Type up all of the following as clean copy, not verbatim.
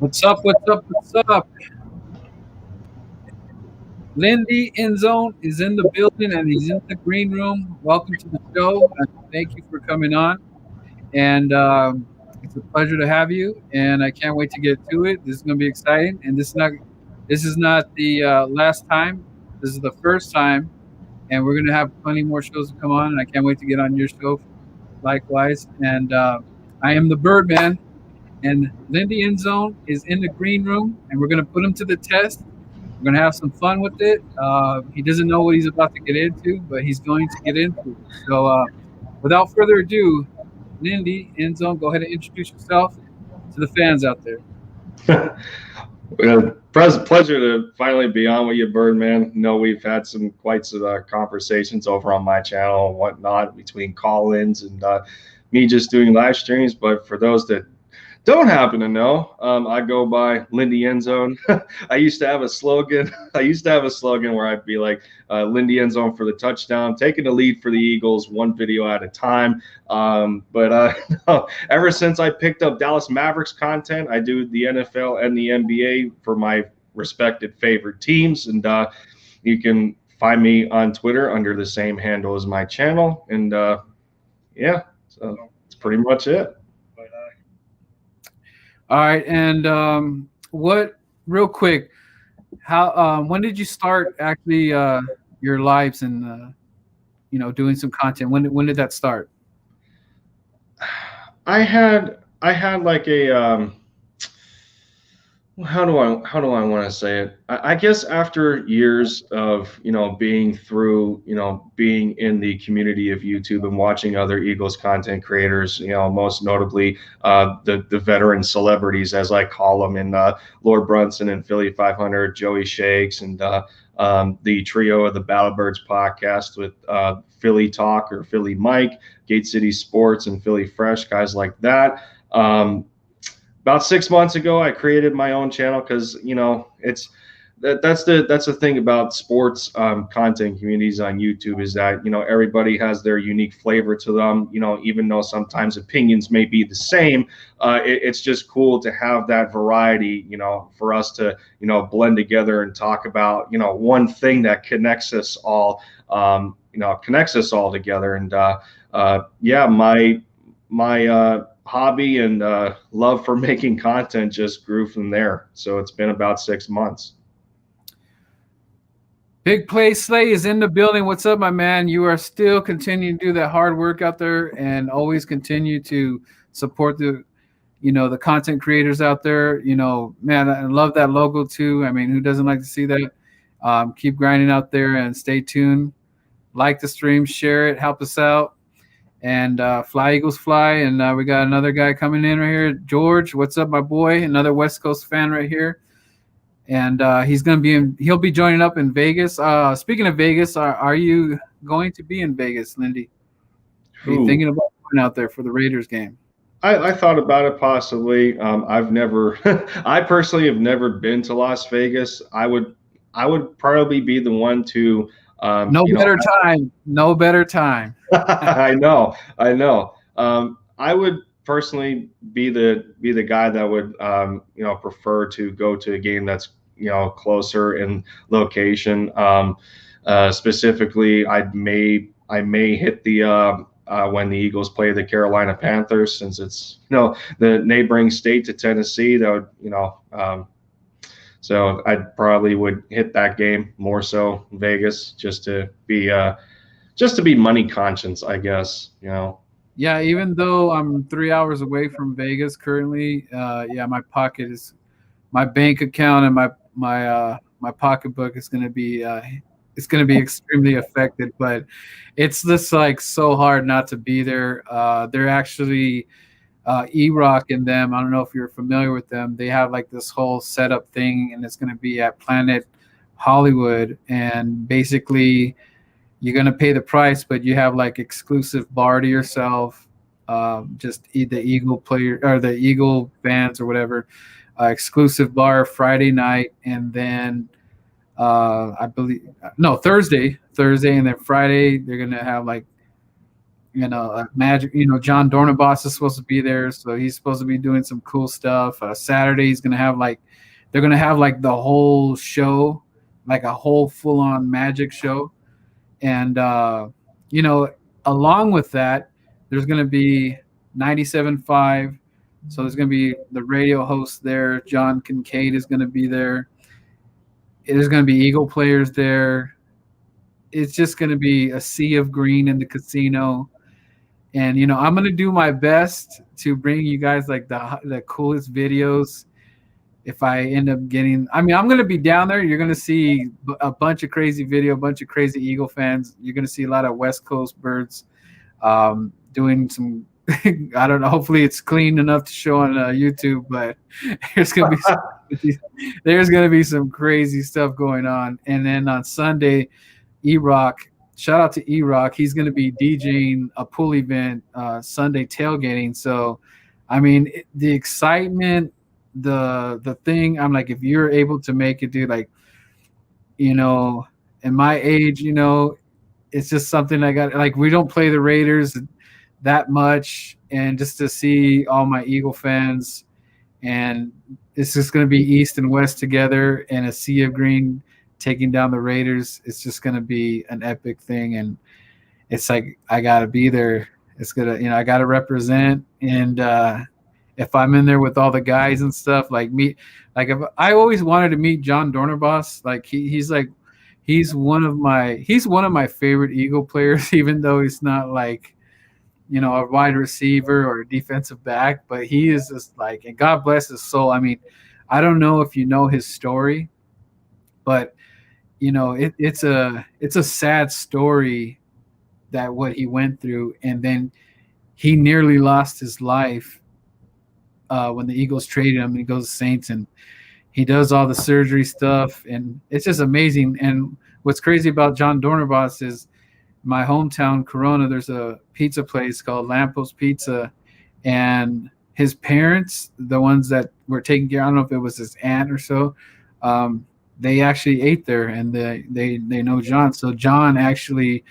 What's up? What's up? What's up? Lindy Enzone is in the building and he's in the green room. Welcome to the show. Thank you for coming on. And it's a pleasure to have you. And I can't wait to get to it. This is going to be exciting. And this is not the last time. This is the first time. And we're going to have plenty more shows to come on. And I can't wait to get on your show likewise. And I am the Birdman. And Lindy Enzone is in the green room. And we're going to put him to the test. We're going to have some fun with it. He doesn't know what he's about to get into, but he's going to get into it. So without further ado, Lindy Enzone, go ahead and introduce yourself to the fans out there. Pleasure to finally be on with you, Birdman. We've had quite some conversations over on my channel and whatnot between call-ins and me just doing live streams. But for those that don't happen to know, I go by Lindy Enzone. I used to have a slogan. Where I'd be like, Lindy Enzone for the touchdown, taking the lead for the Eagles, one video at a time. But ever since I picked up Dallas Mavericks content, I do the NFL and the NBA for my respected favorite teams. And you can find me on Twitter under the same handle as my channel. And yeah, so that's pretty much it. All right, and real quick, when did you start actually your lives and doing some content? When did that start? I had like a how do I want to say it? I guess after years of being in the community of YouTube and watching other Eagles content creators, most notably the veteran celebrities, as I call them, in Lord Brunson and Philly 500, Joey Shakes, and the trio of the Battlebirds podcast with Philly Talk or Philly Mike, Gate City Sports, and Philly Fresh, guys like that. About 6 months ago, I created my own channel because that's the thing about sports content communities on YouTube is that everybody has their unique flavor to them. Even though sometimes opinions may be the same, it's just cool to have that variety. For us to blend together and talk about one thing that connects us all. Connects us all together. And yeah, my hobby and love for making content just grew from there. So it's been about 6 months. Big Play Slay is in the building. What's up, my man? You are still continuing to do that hard work out there and always continue to support the content creators out there. Man, I love that logo too. I mean, who doesn't like to see that? Keep grinding out there and stay tuned. Like the stream, share it, help us out. And fly Eagles fly. And we got another guy coming in right here, George. What's up, my boy? Another West Coast fan right here. And he'll be joining up in Vegas. Speaking of Vegas, are you going to be in Vegas, Lindy? Are you thinking about going out there for the Raiders game? I thought about it possibly. I personally have never been to Las Vegas. I would probably be the one to. No better time. I know. I would personally be the guy that would prefer to go to a game that's closer in location. Specifically, I may hit the when the Eagles play the Carolina Panthers, since it's the neighboring state to Tennessee. That would so I probably would hit that game more so Vegas just to be money conscious, I guess. Yeah, even though I'm 3 hours away from Vegas currently, my bank account and my pocketbook is going to be extremely affected. But it's just like so hard not to be there. They're actually. E-Rock and them, I don't know if you're familiar with them, they have like this whole setup thing, and it's going to be at Planet Hollywood, and basically you're going to pay the price, but you have like exclusive bar to yourself, just the Eagle player or the Eagle fans or whatever, exclusive bar Friday night, and then Thursday, and then Friday they're going to have like Magic. John Dornabos is supposed to be there, so he's supposed to be doing some cool stuff. Saturday he's gonna have like they're gonna have like the whole show, like a whole full on magic show, and you know, along with that, there's gonna be 97.5. So there's gonna be the radio host there. John Kincaid is gonna be there. There's gonna be Eagle players there. It's just gonna be a sea of green in the casino. And I'm gonna do my best to bring you guys like the coolest videos. If I end up getting, I mean, I'm gonna be down there. You're gonna see a bunch of crazy video, a bunch of crazy Eagle fans. You're gonna see a lot of West Coast birds doing some. I don't know. Hopefully, it's clean enough to show on YouTube. But there's gonna be some crazy stuff going on. And then on Sunday, E-Rock. Shout out to E-Rock. He's going to be DJing a pool event Sunday tailgating. So, I mean, the excitement, the thing. I'm like, if you're able to make it, dude, like, in my age, it's just something I got. Like, we don't play the Raiders that much, and just to see all my Eagle fans, and it's just going to be East and West together in a sea of green, taking down the Raiders. It's just going to be an epic thing, and it's like I got to be there. It's gonna, I got to represent, and if I'm in there with all the guys and stuff, like if I always wanted to meet John Dornabos. Like he's one of my favorite Eagle players, even though he's not like a wide receiver or a defensive back, but he is just like, and God bless his soul. I mean, I don't know if you know his story, but it's a sad story that what he went through, and then he nearly lost his life when the Eagles traded him. He goes to Saints, and he does all the surgery stuff, and it's just amazing. And what's crazy about John Dornabos is my hometown, Corona, there's a pizza place called Lampos Pizza, and his parents, the ones that were taking care, I don't know if it was his aunt or so, they actually ate there, and they know John. So John actually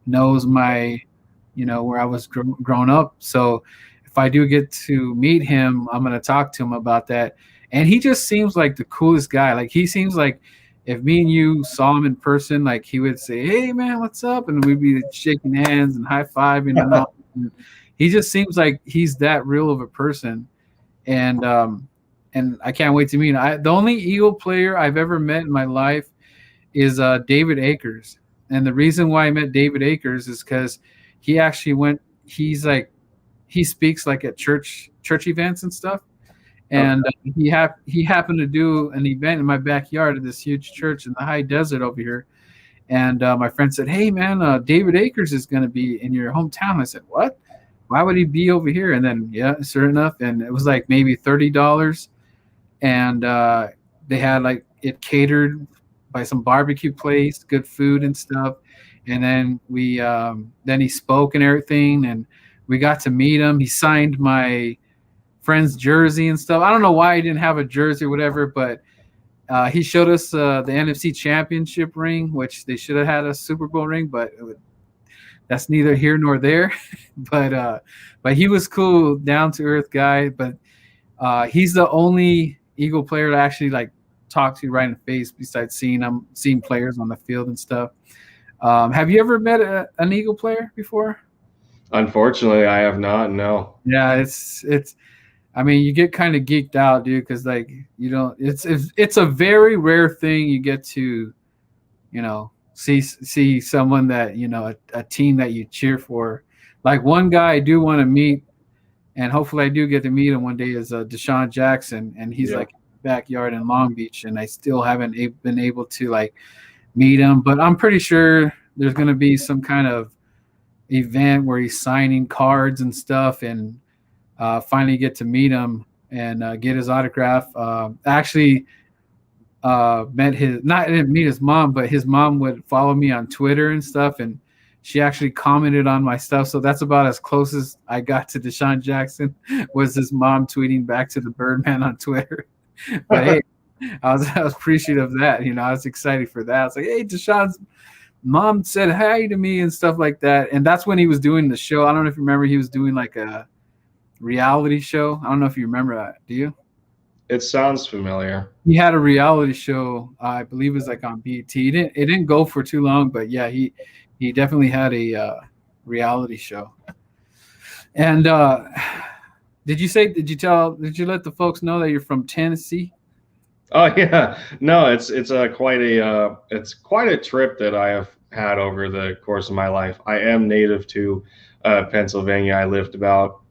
knows my, where I was grown up. So if I do get to meet him, I'm going to talk to him about that. And he just seems like the coolest guy. Like, he seems like if me and you saw him in person, like, he would say, "Hey man, what's up?" And we'd be shaking hands and high-fiving and all. And he just seems like he's that real of a person. And I can't wait to meet him. The only Eagle player I've ever met in my life is David Akers. And the reason why I met David Akers is because he actually he speaks like at church events and stuff. And he happened to do an event in my backyard at this huge church in the high desert over here. And my friend said, "Hey man, David Akers is going to be in your hometown." I said, "What? Why would he be over here?" And then, yeah, sure enough. And it was like maybe $30. And they had like it catered by some barbecue place, good food and stuff. And then then he spoke and everything, and we got to meet him. He signed my friend's jersey and stuff. I don't know why he didn't have a jersey or whatever, but he showed us the NFC Championship ring, which they should have had a Super Bowl ring, but that's neither here nor there. But he was cool, down to earth guy. But he's the only Eagle player to actually like talk to right in the face, besides seeing players on the field and stuff. Have you ever met an Eagle player before? Unfortunately, I have not. No. Yeah, it's. I mean, you get kind of geeked out, dude, because like it's a very rare thing you get to, see someone that a team that you cheer for. Like, one guy I do want to meet, and hopefully I do get to meet him one day, is Deshaun Jackson, and he's like in the backyard in Long Beach, and I still haven't been able to like meet him, but I'm pretty sure there's going to be some kind of event where he's signing cards and stuff, and finally get to meet him and get his autograph. Actually didn't meet his mom, but his mom would follow me on Twitter and stuff, and she actually commented on my stuff. So that's about as close as I got to Deshaun Jackson, was his mom tweeting back to the Birdman on Twitter. But hey, I was appreciative of that. I was excited for that. I was like, "Hey, Deshaun's Mom said hi to me and stuff like that. And that's when he was doing the show. I don't know if you remember, he was doing like a reality show. I don't know if you remember that. Do you? It sounds familiar. He had a reality show. I believe it was like on BT. It didn't go for too long, but yeah, he definitely had a reality show. And did you let the folks know that you're from Tennessee? Oh yeah, no, it's it's quite a trip that I have had over the course of my life. I am native to Pennsylvania. I lived about,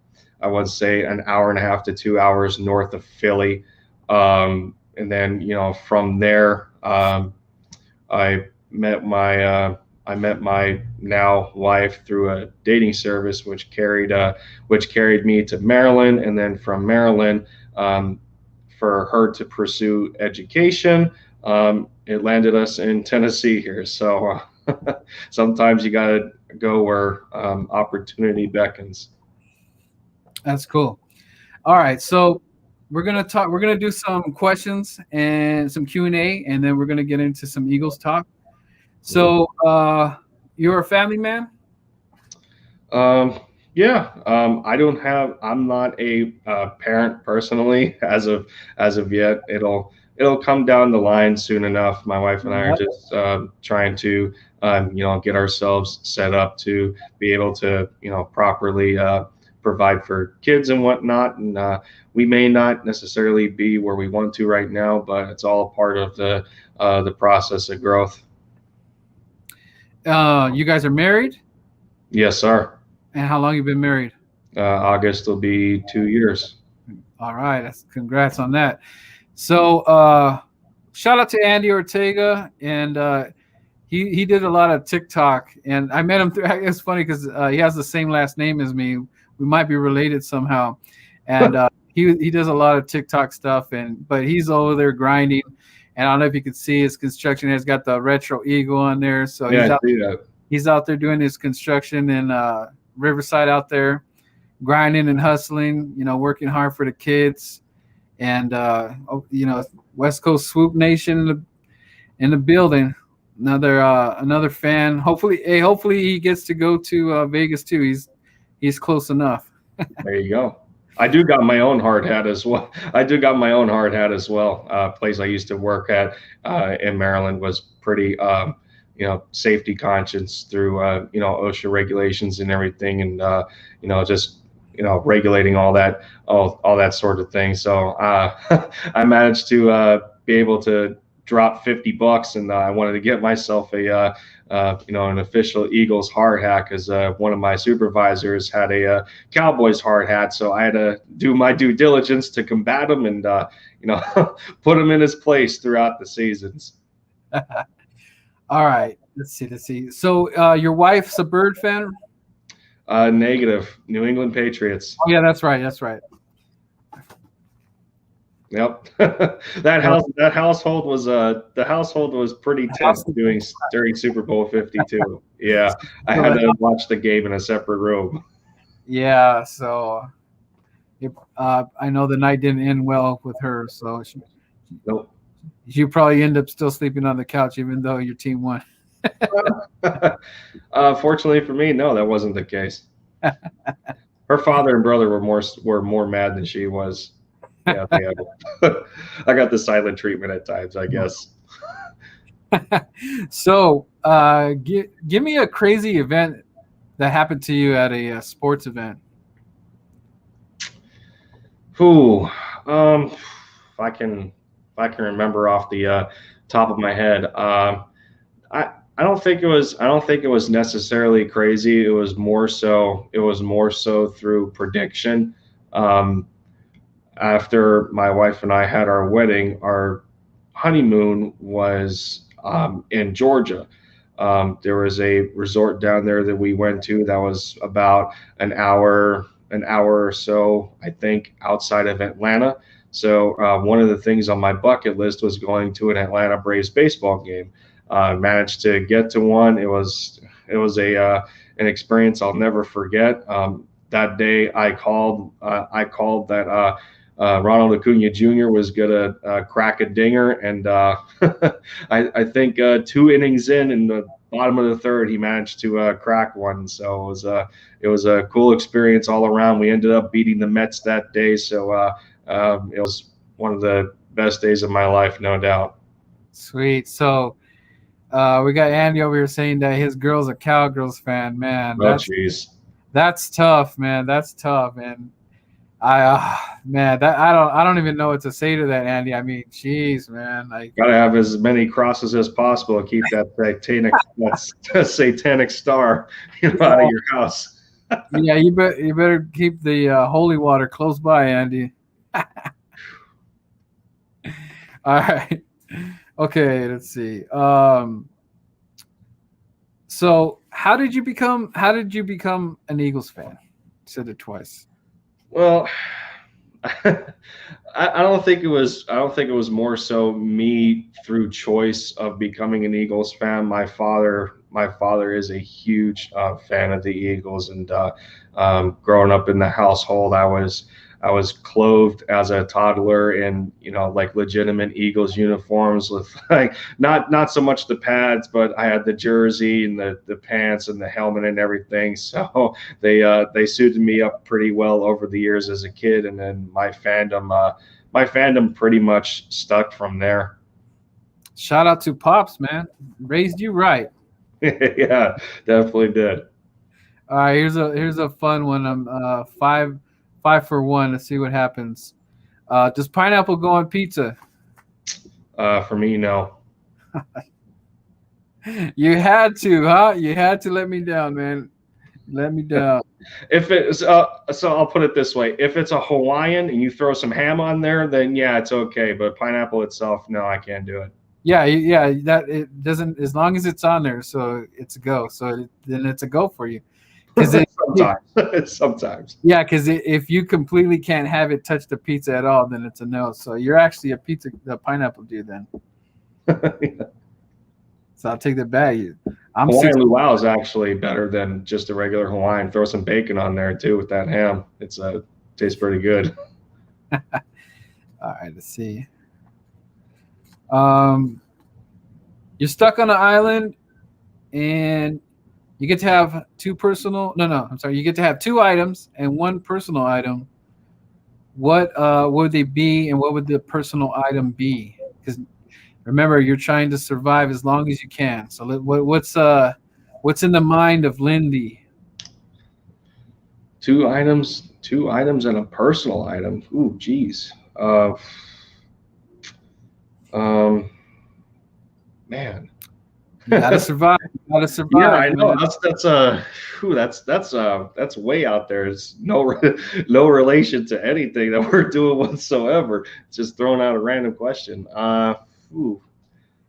I would say, an hour and a half to 2 hours north of Philly, and then from there, I met my I met my now wife through a dating service, which carried me to Maryland, and then from Maryland. For her to pursue education. It landed us in Tennessee here. So sometimes you got to go where opportunity beckons. That's cool. All right, so we're gonna talk. We're gonna do some questions and some Q&A, and then we're gonna get into some Eagles talk. So, you're a family man. Um, yeah, I don't have. I'm not a parent personally as of yet. It'll come down the line soon enough. My wife and I are Yep. just trying to get ourselves set up to be able to properly provide for kids and whatnot. And we may not necessarily be where we want to right now, but it's all a part of the process of growth. You guys are married, Yes, sir. and how long you been married? August will be 2 years. All right, that's congrats on that. So, shout out to Andy Ortega, and he did a lot of TikTok, and I met him through. It's funny because he has the same last name as me. We might be related somehow, and he does a lot of TikTok stuff, but he's over there grinding. And I don't know if you can see his construction. He's got the retro eagle on there, so Yeah, I see that. he's out there doing his construction in Riverside out there, grinding and hustling. Working hard for the kids, and West Coast Swoop Nation in the building. Another fan. Hopefully he gets to go to Vegas too. He's close enough. There you go. I do got my own hard hat as well. I do got my own hard hat as well. Place I used to work at in Maryland was pretty, safety conscious through, OSHA regulations and everything, and just regulating all that sort of thing. So I managed to be able to drop $50, and I wanted to get myself an official Eagles hard hat because one of my supervisors had a Cowboys hard hat, so I had to do my due diligence to combat him and put him in his place throughout the seasons. All right, let's see. So your wife's a Bird fan? Negative. New England Patriots. Oh yeah, that's right. Yep. That household was the household was pretty tense during Super Bowl 52. Yeah, I had to watch the game in a separate room. Yeah, so I know the night didn't end well with her, so Nope. you probably end up still sleeping on the couch even though your team won. Fortunately for me, no, that wasn't the case. Her father and brother were more mad than she was. Yeah, I got the silent treatment at times, I guess. So, give me a crazy event that happened to you at a sports event. Who, if I can remember off the top of my head, I don't think it was necessarily crazy. It was more so through prediction. Um, After my wife and I had our wedding, our honeymoon was in Georgia. There was a resort down there that we went to that was about an hour or so, I think, outside of Atlanta. So one of the things on my bucket list was going to an Atlanta Braves baseball game. Managed to get to one. It was a an experience I'll never forget. That day, I called that Ronald Acuna Jr. was gonna crack a dinger, and I think 2 innings in the bottom of the third, he managed to crack one. So it was a cool experience all around. We ended up beating the Mets that day, so it was one of the best days of my life, no doubt. Sweet. So we got Andy over here saying that his girl's a Cowgirls fan. Man, Oh, jeez. that's tough, man. That's tough, and man, that I don't even know what to say to that, Andy. I mean, jeez, man. Like, Got to have as many crosses as possible to keep that satanic star out of yeah, your house. yeah, you better keep the holy water close by, Andy. All right. Okay, let's see. So how did you become an Eagles fan? Said it twice. Well, I don't think it was. I don't think it was more so me through choice of becoming an Eagles fan. My father is a huge fan of the Eagles, and growing up in the household, I was clothed as a toddler in like legitimate Eagles uniforms with like not so much the pads, but I had the jersey and the pants and the helmet and everything. So they suited me up pretty well over the years as a kid, and then my fandom pretty much stuck from there. Shout out to Pops, man. Raised you right. Yeah, definitely did. All right, here's a fun one. I'm five for one. Let's see what happens. Does pineapple go on pizza? For me, no. You had to, huh? You had to let me down, man. Let me down. If it's so I'll put it this way: if it's a Hawaiian and you throw some ham on there, then yeah, it's okay. But pineapple itself, no, I can't do it. Yeah, yeah. That it doesn't as long as it's on there, so it's a go. Then it's a go for you. Because Sometimes, sometimes. yeah, because if you completely can't have it touch the pizza at all, then it's a no. So you're actually a pineapple dude then. So I'll take that back. I'm Hawaiian six. luau is actually better than just a regular Hawaiian. Throw some bacon on there too with that ham. It's tastes pretty good. All right, let's see. Um, you're stuck on an island, and you get to have two personal. No, no, I'm sorry. You get to have two items and one personal item. What would they be, and what would the personal item be? Because remember, you're trying to survive as long as you can. So what's in the mind of Lindy? Two items and a personal item. Ooh, geez. Um, Man. You gotta survive. You gotta Yeah, survive, I know. man. That's way out there. It's no relation to anything that we're doing whatsoever. It's just throwing out a random question. Ooh,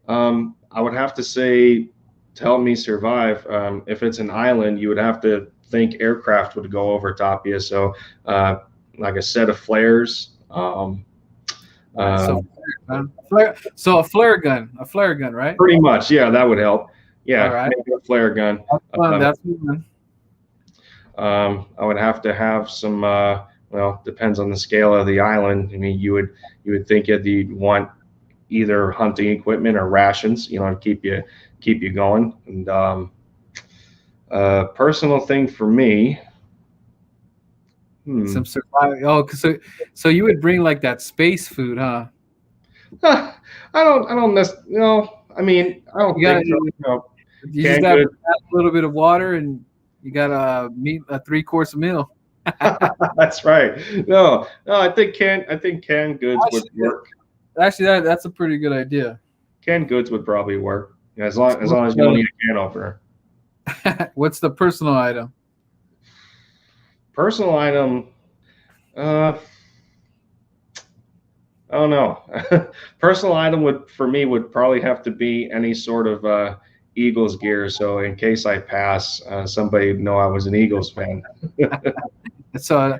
I would have to say, to help me survive. If it's an island, you would have to think aircraft would go over top of you. So, like a set of flares. All right, so Um, so a flare gun, right? Pretty much, yeah, that would help. All Yeah, right, maybe a flare gun. that's fun. Uh, That's fun. I would have to have some. Well, depends on the scale of the island. I mean, you would think that you'd want either hunting equipment or rations, to keep you going. And personal thing for me. Hmm. Some survival. Oh, so you would bring like that space food, huh? I don't I mean, I don't You got think so. to you just Canned got to goods. add a little bit of water, and you got to meet a 3 course meal. That's right. No, I think canned goods would Actually, work. that's a pretty good idea. Canned goods would probably work. Yeah, as long as you don't need a can opener. What's the personal item? Personal item, uh, I don't know. Personal item would for me would probably have to be any sort of Eagles gear. So in case I pass, somebody would know I was an Eagles fan. So,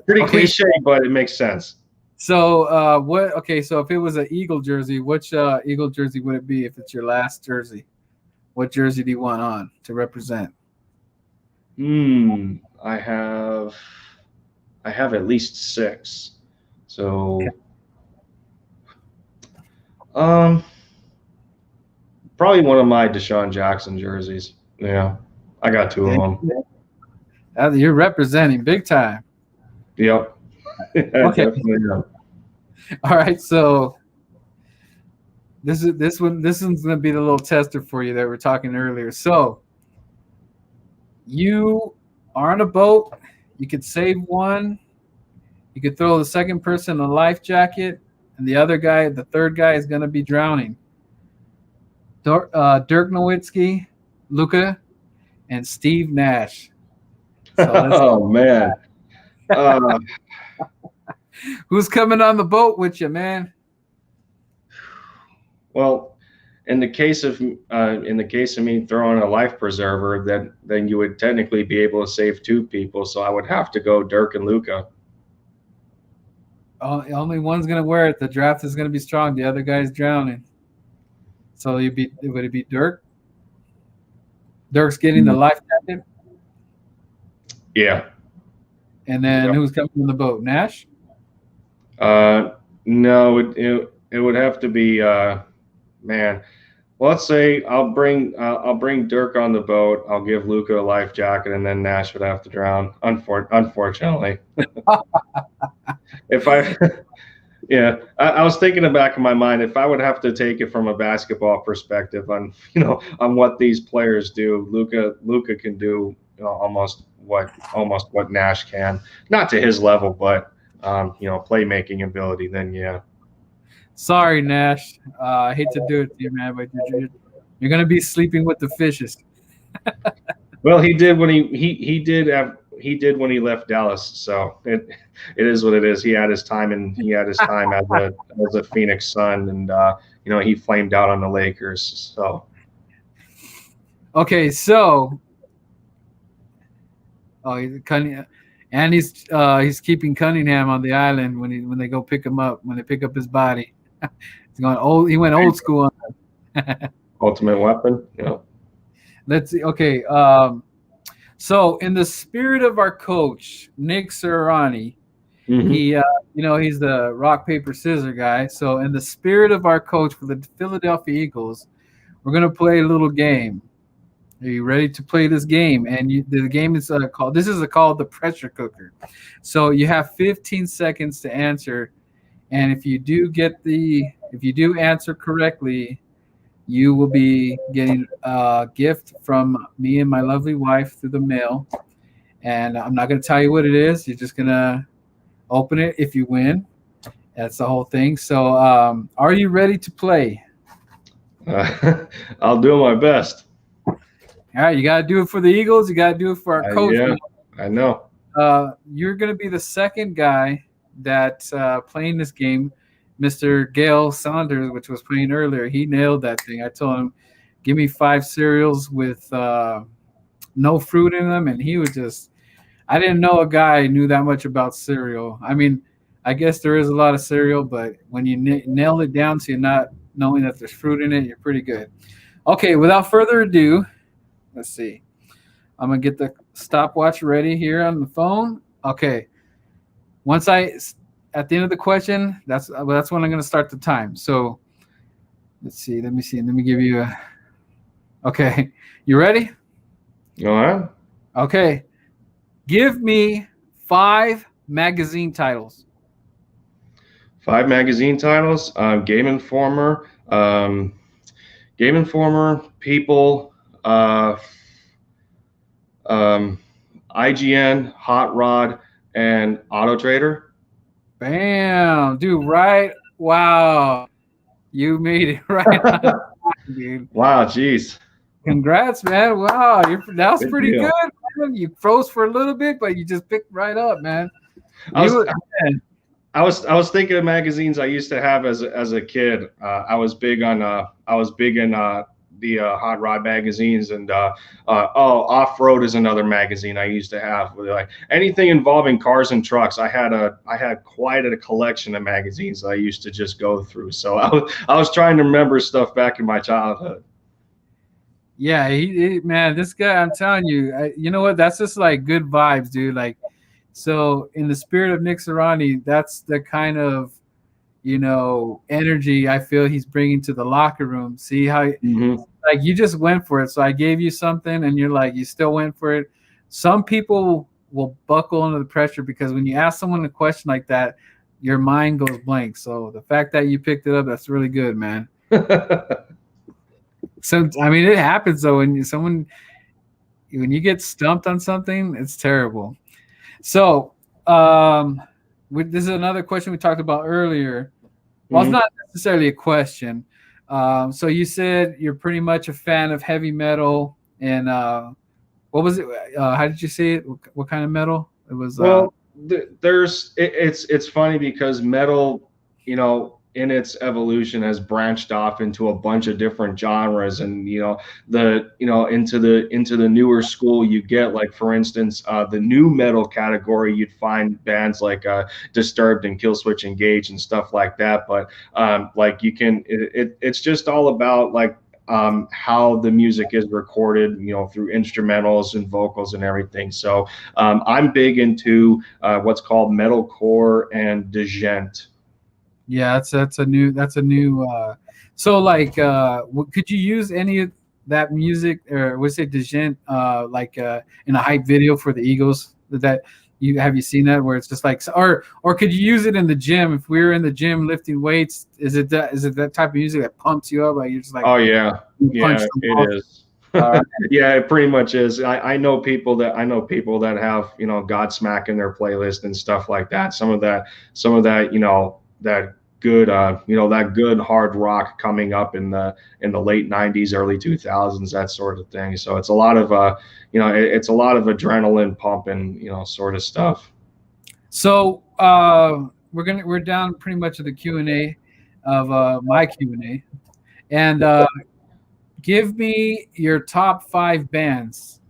Pretty okay, cliche, but it makes sense. so what? Okay, so if it was an Eagle jersey, which Eagle jersey would it be if it's your last jersey? What jersey do you want on to represent? Hmm. I have at least six. So um probably one of my Deshaun Jackson jerseys. Yeah, I got two of them. You're representing big time. Yep. Okay. Definitely. Yeah. All right. So this one's gonna be the little tester for you that we are talking earlier. So you are on a boat. You could save one. You could throw the second person in a life jacket, and the third guy, is gonna be drowning. Dirk Nowitzki, Luca, and Steve Nash. So let's. Oh man. Uh, Who's coming on the boat with you, man? well, in the case of me throwing a life preserver, then you would technically be able to save two people. So I would have to go Dirk and Luca. Only one's gonna wear it. The draft is gonna be strong. The other guy's drowning. So would it be Dirk? Dirk's getting the life jacket, Yeah. and then Yep. who's coming on the boat? Nash. No, it would have to be man. Well, let's say I'll bring Dirk on the boat. I'll give Luca a life jacket, and then Nash would have to drown. Unfortunately, if I yeah, I was thinking in the back of my mind if I would have to take it from a basketball perspective on on what these players do. Luca can do almost what Nash can, not to his level, but playmaking ability. Then yeah. Sorry, Nash. I hate to do it to you, man, but you're gonna be sleeping with the fishes. Well, he did when he did when he left Dallas. So it is what it is. He had his time as a Phoenix Sun, and he flamed out on the Lakers. So Okay, so and he's keeping Cunningham on the island when they go pick him up, when they pick up his body. He's going old. He went old school on ultimate weapon. Yeah. Let's see. Okay. So in the spirit of our coach, Nick Sirianni, Mhm. he's the rock, paper, scissors guy. So in the spirit of our coach for the Philadelphia Eagles, we're going to play a little game. Are you ready to play this game? And the game is called the pressure cooker. So you have 15 seconds to answer. And if you do answer correctly, you will be getting a gift from me and my lovely wife through the mail. And I'm not going to tell you what it is. You're just going to open it if you win. That's the whole thing. So are you ready to play? I'll do my best. All right. You got to do it for the Eagles. You got to do it for our coach. Yeah, I know. You're going to be the second guy that's playing this game. Mr. Gail Saunders, which was playing earlier, he nailed that thing. I told him, give me 5 cereals with no fruit in them. And he was I didn't know a guy knew that much about cereal. I mean, I guess there is a lot of cereal, but when you nail it down so you're not knowing that there's fruit in it, you're pretty good. Okay, without further ado, let's see. I'm going to get the stopwatch ready here on the phone. Okay. At the end of the question, that's when I'm going to start the time. So let's see. Let me give you a. Okay, you ready? All right. Okay, give me 5 magazine titles. 5 magazine titles: Game Informer, People, IGN, Hot Rod, and Auto Trader. Bam, dude! Right? Wow, you made it right on, dude. Wow, geez. Congrats, man! Wow, that was Good pretty deal. good, man. You froze for a little bit, but you just picked right up, man. I was thinking of magazines I used to have as a kid. I was big in the Hot Rod magazines, and Off Road is another magazine I used to have. Like anything involving cars and trucks, I had quite a collection of magazines I used to just go through. So I was trying to remember stuff back in my childhood. Yeah, man, this guy, I'm telling you, you know what? That's just like good vibes, dude. Like, so in the spirit of Nick Sirianni, that's the kind of, energy I feel he's bringing to the locker room. See how Hmm. like you just went for it. So I gave you something and you're like, you still went for it. Some people will buckle under the pressure because when you ask someone a question like that, your mind goes blank. So the fact that you picked it up, that's really good, man. So I mean, it happens though when you get stumped on something, it's terrible. So this is another question we talked about earlier. Well, it's Hmm. not necessarily a question. So you said you're pretty much a fan of heavy metal, and what was it? How did you say it? What kind of metal? It was. Well, it's funny because metal, in its evolution has branched off into a bunch of different genres, and into the newer school you get, like for instance, the new metal category, you'd find bands like Disturbed and Killswitch Engage and stuff like that. But like it's just all about like how the music is recorded, through instrumentals and vocals and everything. So I'm big into what's called metalcore and djent. Yeah, that's a new. So like, could you use any of that music or was it Dejent, like in a hype video for the Eagles? That you seen that where it's just like, or could you use it in the gym? If we were in the gym lifting weights, is it that type of music that pumps you up? Like you're just like Oh yeah, you punch yeah, the it wall. is. Uh, Yeah, it pretty much is. I know people that have Godsmack in their playlist and stuff like that. Some of that that good that good hard rock coming up in the late '90s, early 2000s, that sort of thing. So it's a lot of it's a lot of adrenaline pumping sort of stuff. so we're down pretty much to the Q&A of my Q&A, and give me your top five bands.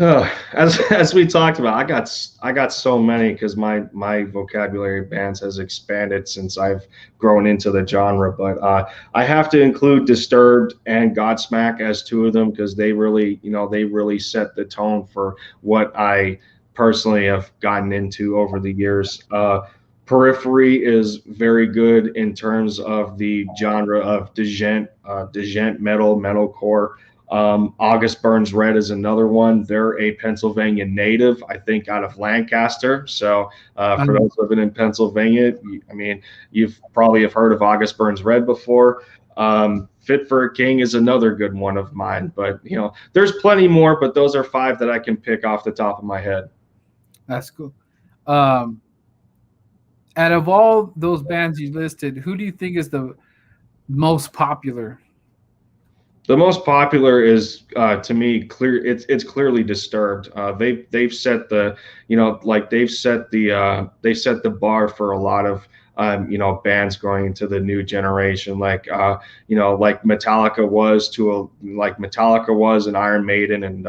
As we talked about, I got so many because my vocabulary of bands has expanded since I've grown into the genre. But I have to include Disturbed and Godsmack as two of them because they really set the tone for what I personally have gotten into over the years. Periphery is very good in terms of the genre of djent metalcore. August Burns Red is another one. They're a Pennsylvania native, I think, out of Lancaster. So for Um, those living in Pennsylvania, I mean, you've probably have heard of August Burns Red before. Fit for a King is another good one of mine, but there's plenty more. But those are five that I can pick off the top of my head. that's cool. Um, out of all those bands you listed, who do you think is the most popular? The most popular is, to me, clear. It's clearly Disturbed. They've set the like they set the bar for a lot of bands going into the new generation, like like Metallica was and Iron Maiden and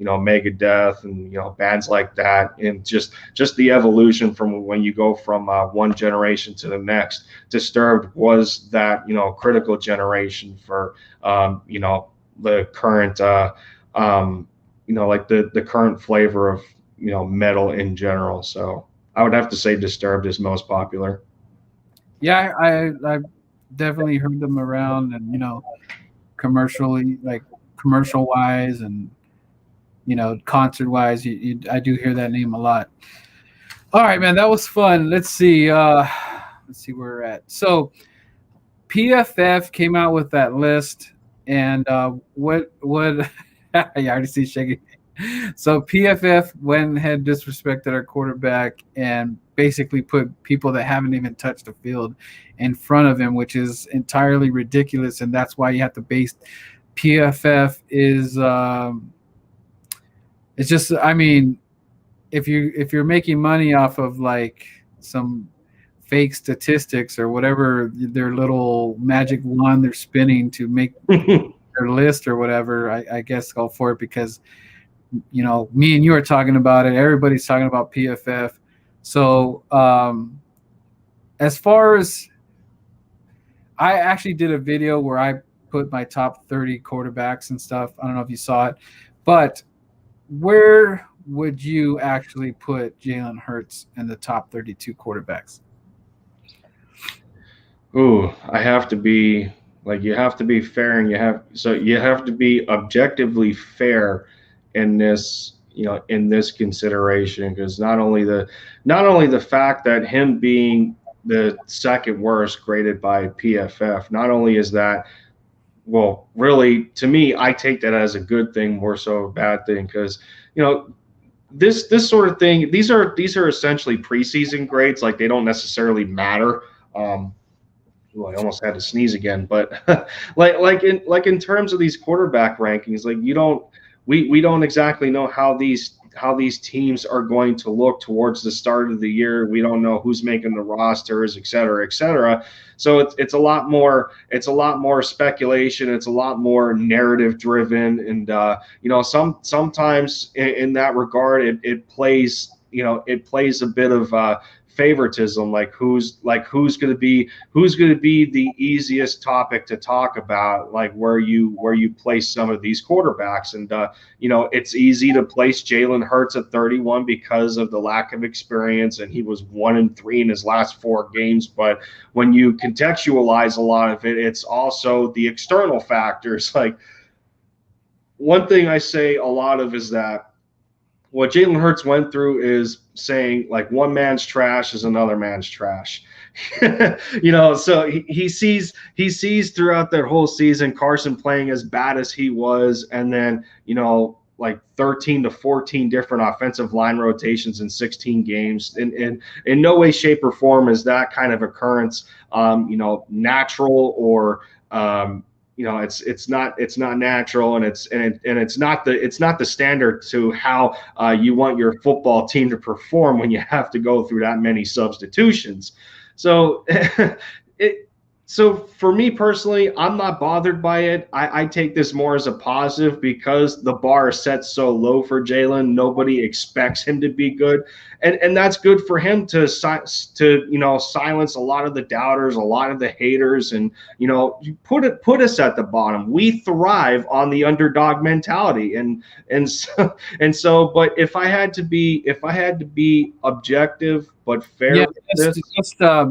Megadeth and bands like that, and just the evolution from when you go from one generation to the next. Disturbed was that critical generation for the current like the current flavor of metal in general. So I would have to say Disturbed is most popular. Yeah, I definitely heard them around, and commercially, like commercial wise, and concert wise, I do hear that name a lot. All right, man, that was fun. Let's see where we're at. So PFF came out with that list, and what? Yeah, I already see shaking. So PFF went ahead, disrespected our quarterback, and basically put people that haven't even touched the field in front of him, which is entirely ridiculous. And that's why you have to base PFF is it's just, I mean, if you're making money off of like some fake statistics or whatever their little magic wand they're spinning to make their list or whatever, I guess go for it because me and you are talking about it. Everybody's talking about PFF. So as far as I actually did a video where I put my top 30 quarterbacks and stuff. I don't know if you saw it, but where would you actually put Jalen Hurts in the top 32 quarterbacks? Ooh, I have to be like you have to be fair, and you have to be objectively fair in this, in this consideration, because not only the fact that him being the second worst graded by PFF, not only is that, well, really, to me, I take that as a good thing more so a bad thing, because you know this sort of thing, these are essentially preseason grades, like they don't necessarily matter. um, Ooh, I almost had to sneeze again, but like in terms of these quarterback rankings, like we don't exactly know how these teams are going to look towards the start of the year. We don't know who's making the rosters, et cetera, et cetera. So it's a lot more speculation. It's a lot more narrative driven, and sometimes in that regard, it plays, it plays a bit of favoritism, like who's going to be the easiest topic to talk about, like where you place some of these quarterbacks. And it's easy to place Jalen Hurts at 31 because of the lack of experience, and he was 1-3 in his last 4 games. But when you contextualize a lot of it, it's also the external factors. Like, one thing I say a lot of is that what Jalen Hurts went through is saying, like, one man's trash is another man's trash. So he sees throughout that whole season Carson playing as bad as he was, and then like 13 to 14 different offensive line rotations in 16 games. And in no way, shape, or form is that kind of occurrence natural, or it's not natural, and it's not the standard to how you want your football team to perform when you have to go through that many substitutions. So it so for me personally, I'm not bothered by it. I take this more as a positive, because the bar is set so low for Jalen. Nobody expects him to be good, and that's good for him to silence a lot of the doubters, a lot of the haters, and you put us at the bottom. We thrive on the underdog mentality, and so. But if I had to be objective but fair Yeah, with this,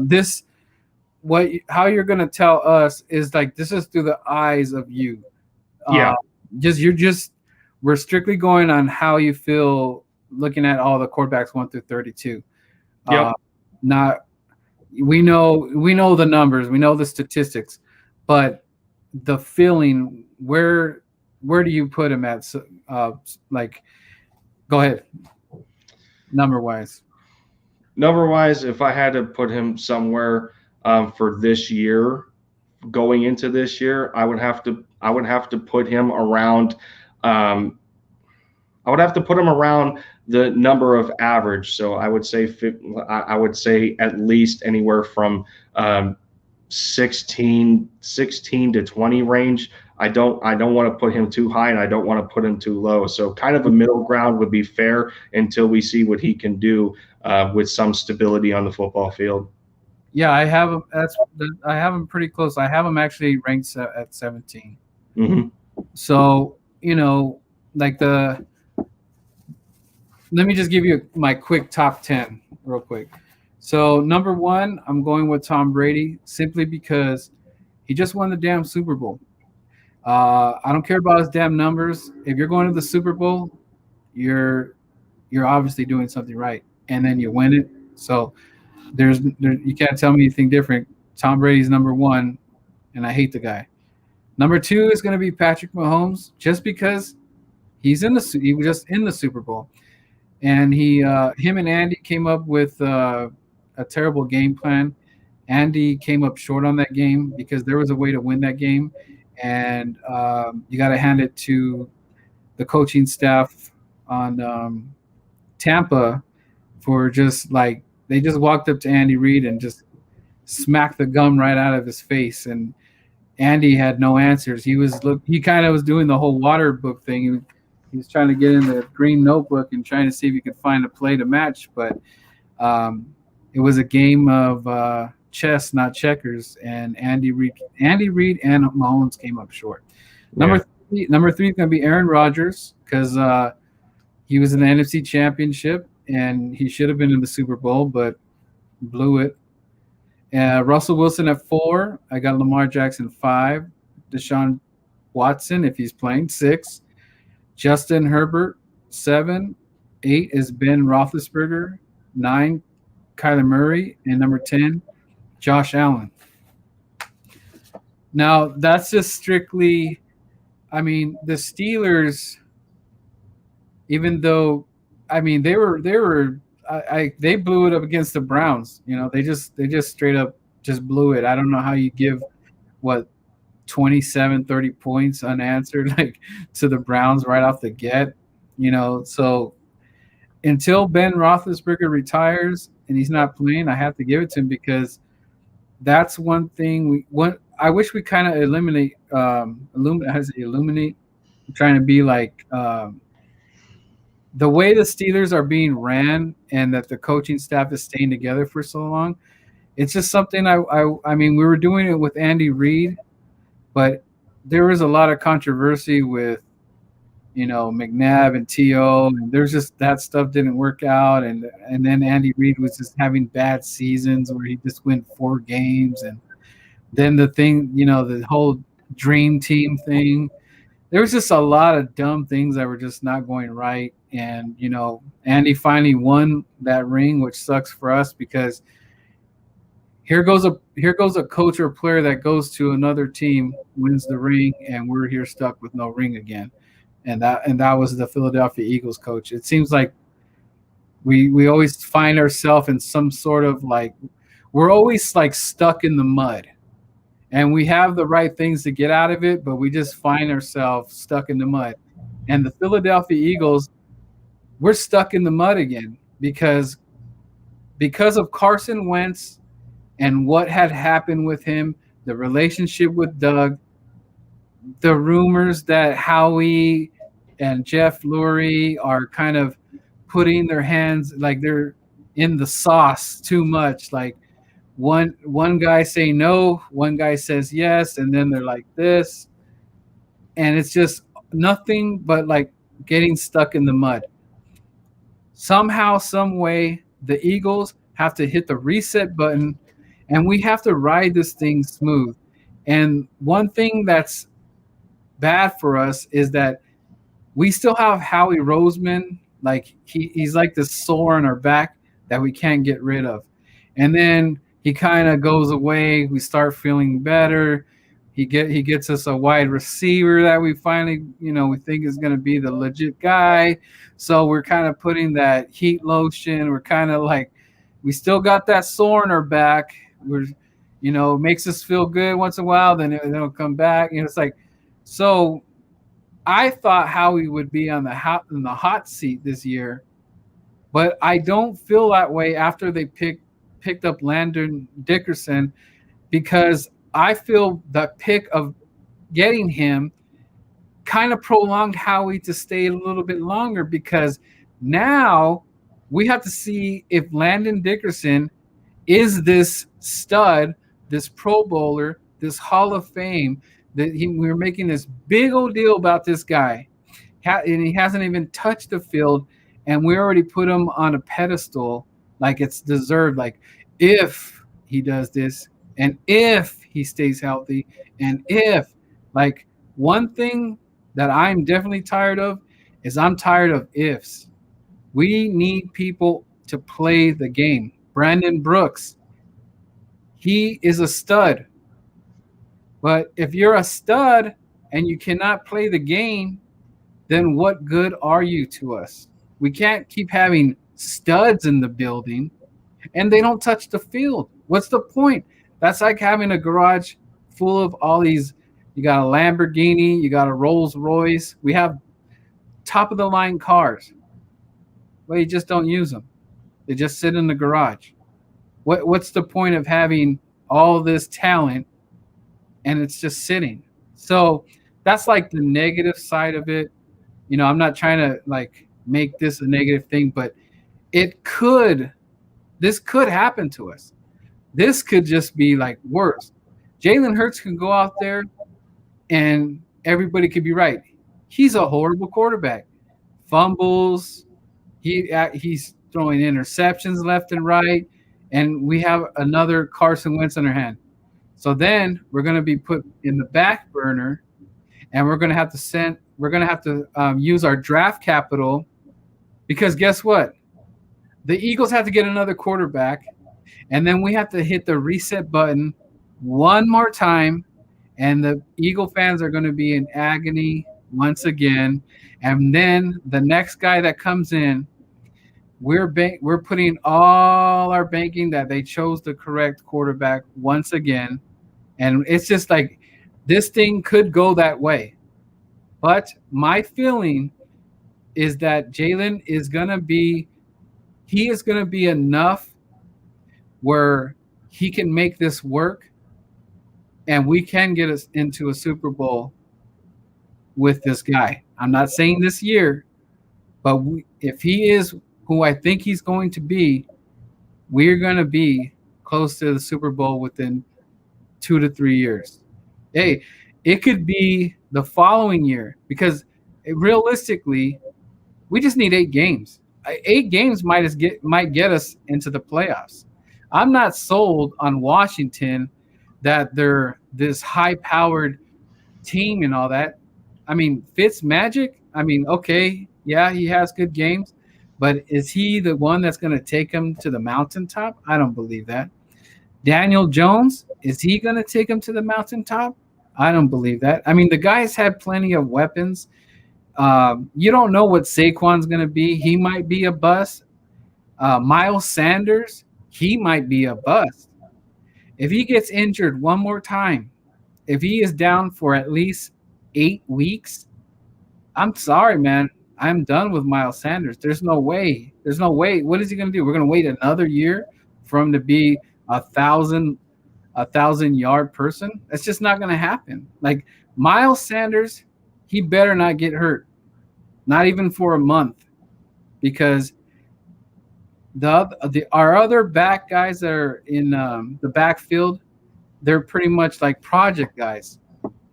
this how you're gonna tell us is like this is through the eyes of you. yeah, Uh, we're strictly going on how you feel looking at all the quarterbacks 1 through 32. yep. Not we know the numbers, we know the statistics, but the feeling, where do you put him at? So, like, go ahead, number wise. Number wise, if I had to put him somewhere for this year, going into this year, I would have to put him around. Um, I would have to put him around the number of average. So I would say at least anywhere from 16 to 20 range. I don't want to put him too high, and I don't want to put him too low. So kind of a middle ground would be fair until we see what he can do with some stability on the football field. Yeah, I have him. I have him pretty close. I have him actually ranked at 17. Hmm. So like let me just give you my quick top 10 real quick. So number one, I'm going with Tom Brady, simply because he just won the damn Super Bowl. I don't care about his damn numbers. If you're going to the Super Bowl, you're obviously doing something right, and then you win it. So you can't tell me anything different. Tom Brady's number one, and I hate the guy. Number two is going to be Patrick Mahomes, just because he was just in the Super Bowl, and him and Andy came up with a terrible game plan. Andy came up short on that game because there was a way to win that game, and you got to hand it to the coaching staff on Tampa for just like they just walked up to Andy Reid and just smacked the gum right out of his face, and Andy had no answers. He kind of was doing the whole water book thing. He was trying to get in the green notebook and trying to see if he could find a play to match, but it was a game of chess, not checkers. And Andy Reid and Mahomes came up short. Yeah. Number three is going to be Aaron Rodgers, because he was in the NFC Championship and he should have been in the Super Bowl, but blew it. Russell Wilson at 4. I got Lamar Jackson 5. Deshaun Watson, if he's playing, 6. Justin Herbert, 7. 8 is Ben Roethlisberger. 9, Kyler Murray. And number 10, Josh Allen. Now, that's just strictly, I mean, the Steelers, even though, I mean, they blew it up against the Browns. They just straight up just blew it. I don't know how you give what 27, 30 points unanswered like to the Browns right off the get. So until Ben Roethlisberger retires and he's not playing, I have to give it to him because that's one thing I wish we kind of illuminate. I'm trying to be like the way the Steelers are being ran and that the coaching staff is staying together for so long. It's just something I mean, we were doing it with Andy Reid, but there was a lot of controversy with, McNabb and T.O. and there's just that stuff didn't work out. And then Andy Reid was just having bad seasons where he just went 4 games. And then the thing, the whole dream team thing, there was just a lot of dumb things that were just not going right. And, Andy finally won that ring, which sucks for us because here goes a coach or player that goes to another team, wins the ring, and we're here stuck with no ring again. And that was the Philadelphia Eagles coach. It seems like we always find ourselves in some sort of like we're always like stuck in the mud. And we have the right things to get out of it, but we just find ourselves stuck in the mud. And the Philadelphia Eagles, we're stuck in the mud again because of Carson Wentz and what had happened with him, the relationship with Doug, the rumors that Howie and Jeff Lurie are kind of putting their hands like they're in the sauce too much. Like one guy say no, one guy says yes, and then they're like this. And it's just nothing but like getting stuck in the mud. Somehow, some way, the Eagles have to hit the reset button and we have to ride this thing smooth. And one thing that's bad for us is that we still have Howie Roseman. Like he's like this sore on our back that we can't get rid of. And then he kind of goes away. We start feeling better. He gets us a wide receiver that we finally, we think is going to be the legit guy. So we're kind of putting that heat lotion. We're kind of like, we still got that sore in our back. We're, makes us feel good once in a while. Then it'll come back. It's like, so I thought Howie would be in the hot seat this year, but I don't feel that way after they picked up Landon Dickerson because I feel the pick of getting him kind of prolonged Howie to stay a little bit longer because now we have to see if Landon Dickerson is this stud, this Pro Bowler, this Hall of Fame that we're making this big old deal about this guy, and he hasn't even touched the field, and we already put him on a pedestal like it's deserved. Like if he does this, and if he stays healthy, and if like one thing that I'm definitely tired of is I'm tired of ifs. We need people to play the game. Brandon Brooks, he is a stud. But if you're a stud and you cannot play the game, then what good are you to us? We can't keep having studs in the building and they don't touch the field. What's the point? That's like having a garage full of all these. You got a Lamborghini, you got a Rolls Royce. We have top of the line cars. Well, you just don't use them. They just sit in the garage. What's the point of having all this talent and it's just sitting? So that's like the negative side of it. I'm not trying to like make this a negative thing, but this could happen to us. This could just be like worse. Jalen Hurts can go out there and everybody could be right. He's a horrible quarterback. Fumbles. He's throwing interceptions left and right. and we have another Carson Wentz in our hand. So then we're going to be put in the back burner, and we're going to have to use our draft capital because guess what? The Eagles have to get another quarterback, and then we have to hit the reset button one more time, and the Eagle fans are going to be in agony once again. And then the next guy that comes in, we're putting all our banking that they chose the correct quarterback once again, and it's just like this thing could go that way. But my feeling is that Jalen is gonna be he is gonna be enough where he can make this work, and we can get us into a Super Bowl with this guy. I'm not saying this year, but if he is who I think he's going to be, we're going to be close to the Super Bowl within 2 to 3 years. Hey, it could be the following year because realistically, we just need 8 games. 8 games might get us into the playoffs. I'm not sold on Washington that they're this high-powered team and all that. I mean, Fitz Magic. I mean, okay, yeah, he has good games, but is he the one that's going to take him to the mountaintop? I don't believe that. Daniel Jones, is he going to take him to the mountaintop? I don't believe that. I mean, the guy's had plenty of weapons. You don't know what Saquon's going to be. He might be a bust. Miles Sanders, he might be a bust. If he gets injured one more time, if he is down for at least 8 weeks, I'm sorry, man. I'm done with Miles Sanders. There's no way. There's no way. What is he going to do? We're going to wait another year for him to be a 1,000 yard person. That's just not going to happen. Like Miles Sanders, he better not get hurt, not even for a month, because our other back guys that are in the backfield, they're pretty much like project guys.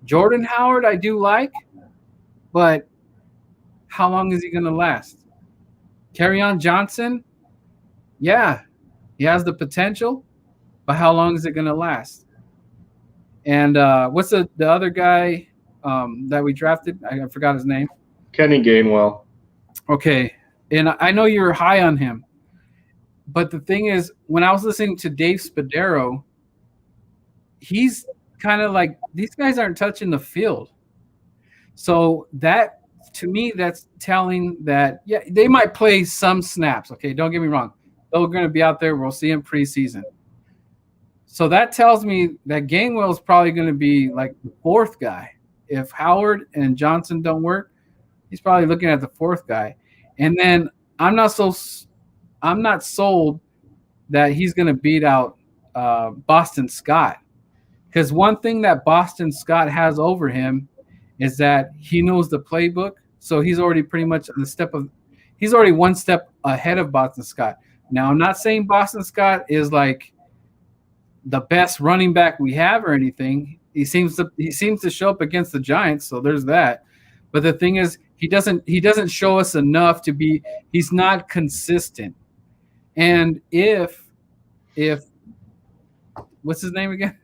Jordan Howard, I do like, but how long is he going to last? Kerryon Johnson, yeah, he has the potential, but how long is it going to last? And what's the other guy that we drafted? I forgot his name. Kenny Gainwell. Okay, and I know you're high on him, but the thing is, when I was listening to Dave Spadaro, he's kind of like these guys aren't touching the field. So that to me, that's telling that yeah, they might play some snaps. Okay, don't get me wrong; they're going to be out there. We'll see them preseason. So that tells me that Gainwell is probably going to be like the fourth guy. If Howard and Johnson don't work, he's probably looking at the fourth guy. And then I'm not sold that he's going to beat out Boston Scott, because one thing that Boston Scott has over him is that he knows the playbook. So he's already pretty much he's already one step ahead of Boston Scott. Now I'm not saying Boston Scott is like the best running back we have or anything. He seems to show up against the Giants, so there's that. But the thing is, he doesn't show us enough to be. He's not consistent. And if what's his name again?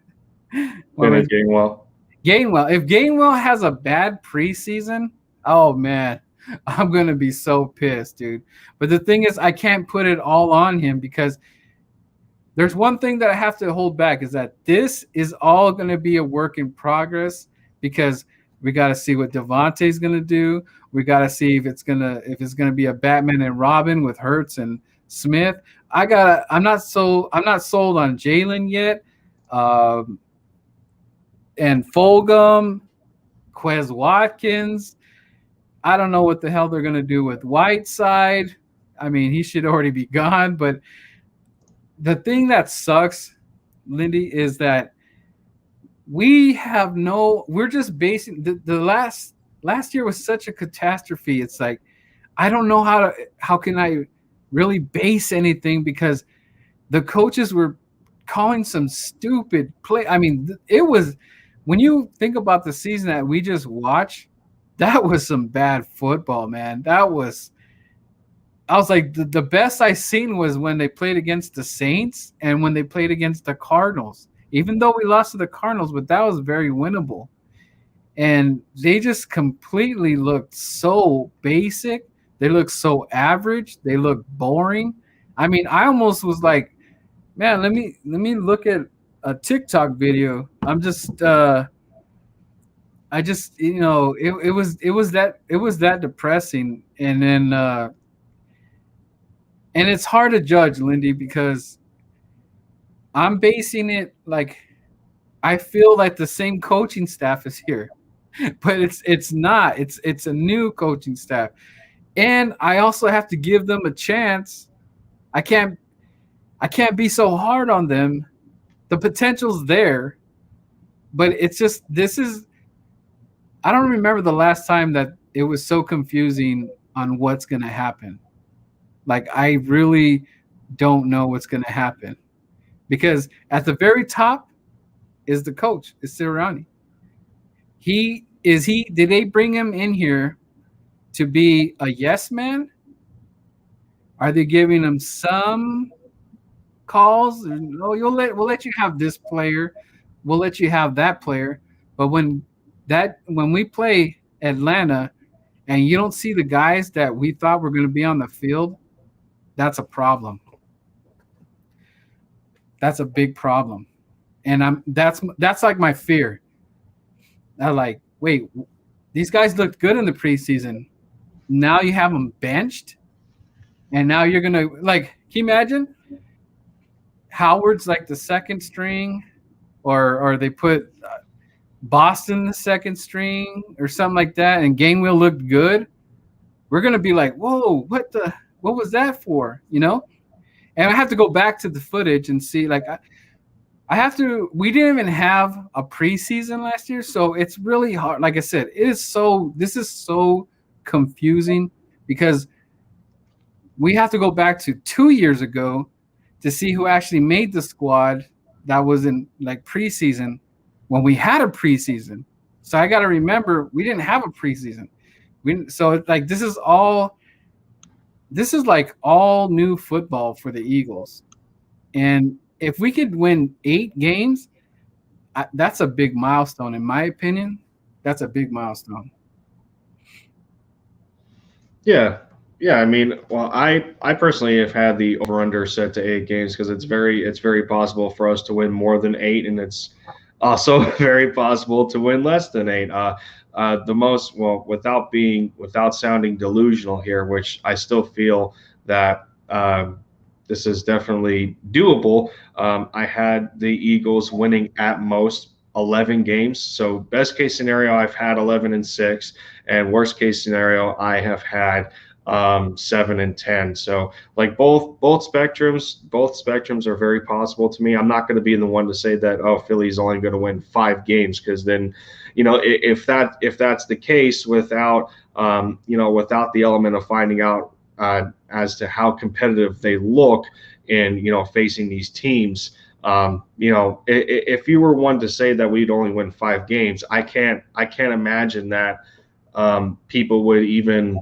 Kenny Gainwell. Gainwell. If Gainwell has a bad preseason, oh man, I'm gonna be so pissed, dude. But the thing is, I can't put it all on him because there's one thing that I have to hold back is that this is all going to be a work in progress because we got to see what Devontae's going to do. We got to see if it's going to be a Batman and Robin with Hurts and Smith. I'm not sold on Jalen yet. And Fulgham, Quez Watkins. I don't know what the hell they're going to do with Whiteside. I mean, he should already be gone, but the thing that sucks, Lindy, is that we're just basing the last year was such a catastrophe. It's like, I don't know how can I really base anything because the coaches were calling some stupid play. I mean, it was, when you think about the season that we just watched, that was some bad football, man. I was like, the best I seen was when they played against the Saints and when they played against the Cardinals. Even though we lost to the Cardinals, but that was very winnable. And they just completely looked so basic. They looked so average. They looked boring. I mean, I almost was like, man, let me look at a TikTok video. I just it was that depressing. And it's hard to judge, Lindy, because I'm basing it like I feel like the same coaching staff is here. But it's not. It's a new coaching staff. And I also have to give them a chance. I can't I can't be so hard on them. The potential's there, but it's just this is I don't remember the last time that it was so confusing on what's going to happen. Like I really don't know what's going to happen because at the very top is the coach, is Sirianni. He did they bring him in here to be a yes man? Are they giving him some calls? Oh, we'll let you have this player, we'll let you have that player. But when we play Atlanta and you don't see the guys that we thought were going to be on the field, that's a problem. That's a big problem. And that's like my fear. I like, wait, these guys looked good in the preseason. Now you have them benched, and now you're gonna like. Can you imagine? Howard's like the second string, or they put Boston the second string or something like that, and Gainwell looked good. We're gonna be like, whoa, what was that for? And I have to go back to the footage and see. Like, I have to. We didn't even have a preseason last year, so it's really hard. Like I said, this is so confusing because we have to go back to 2 years ago to see who actually made the squad that was in like preseason when we had a preseason. So I got to remember we didn't have a preseason. So like this is like all new football for the Eagles. And if we could win 8 games, that's a big milestone in my opinion. That's a big milestone. Yeah. Yeah, I mean, well, I personally have had the over under set to 8 games because it's very possible for us to win more than 8, and it's also very possible to win less than 8. The most well, without sounding delusional here, which I still feel that this is definitely doable. I had the Eagles winning at most 11 games. So best case scenario, I've had 11-6, and worst case scenario, I have had 7-10. So like both spectrums are very possible to me. I'm not going to be the one to say that Philly's only going to win 5 games, because then if that's the case without without the element of finding out as to how competitive they look in facing these teams. If you were one to say that we'd only win 5 games, I can't imagine that people would even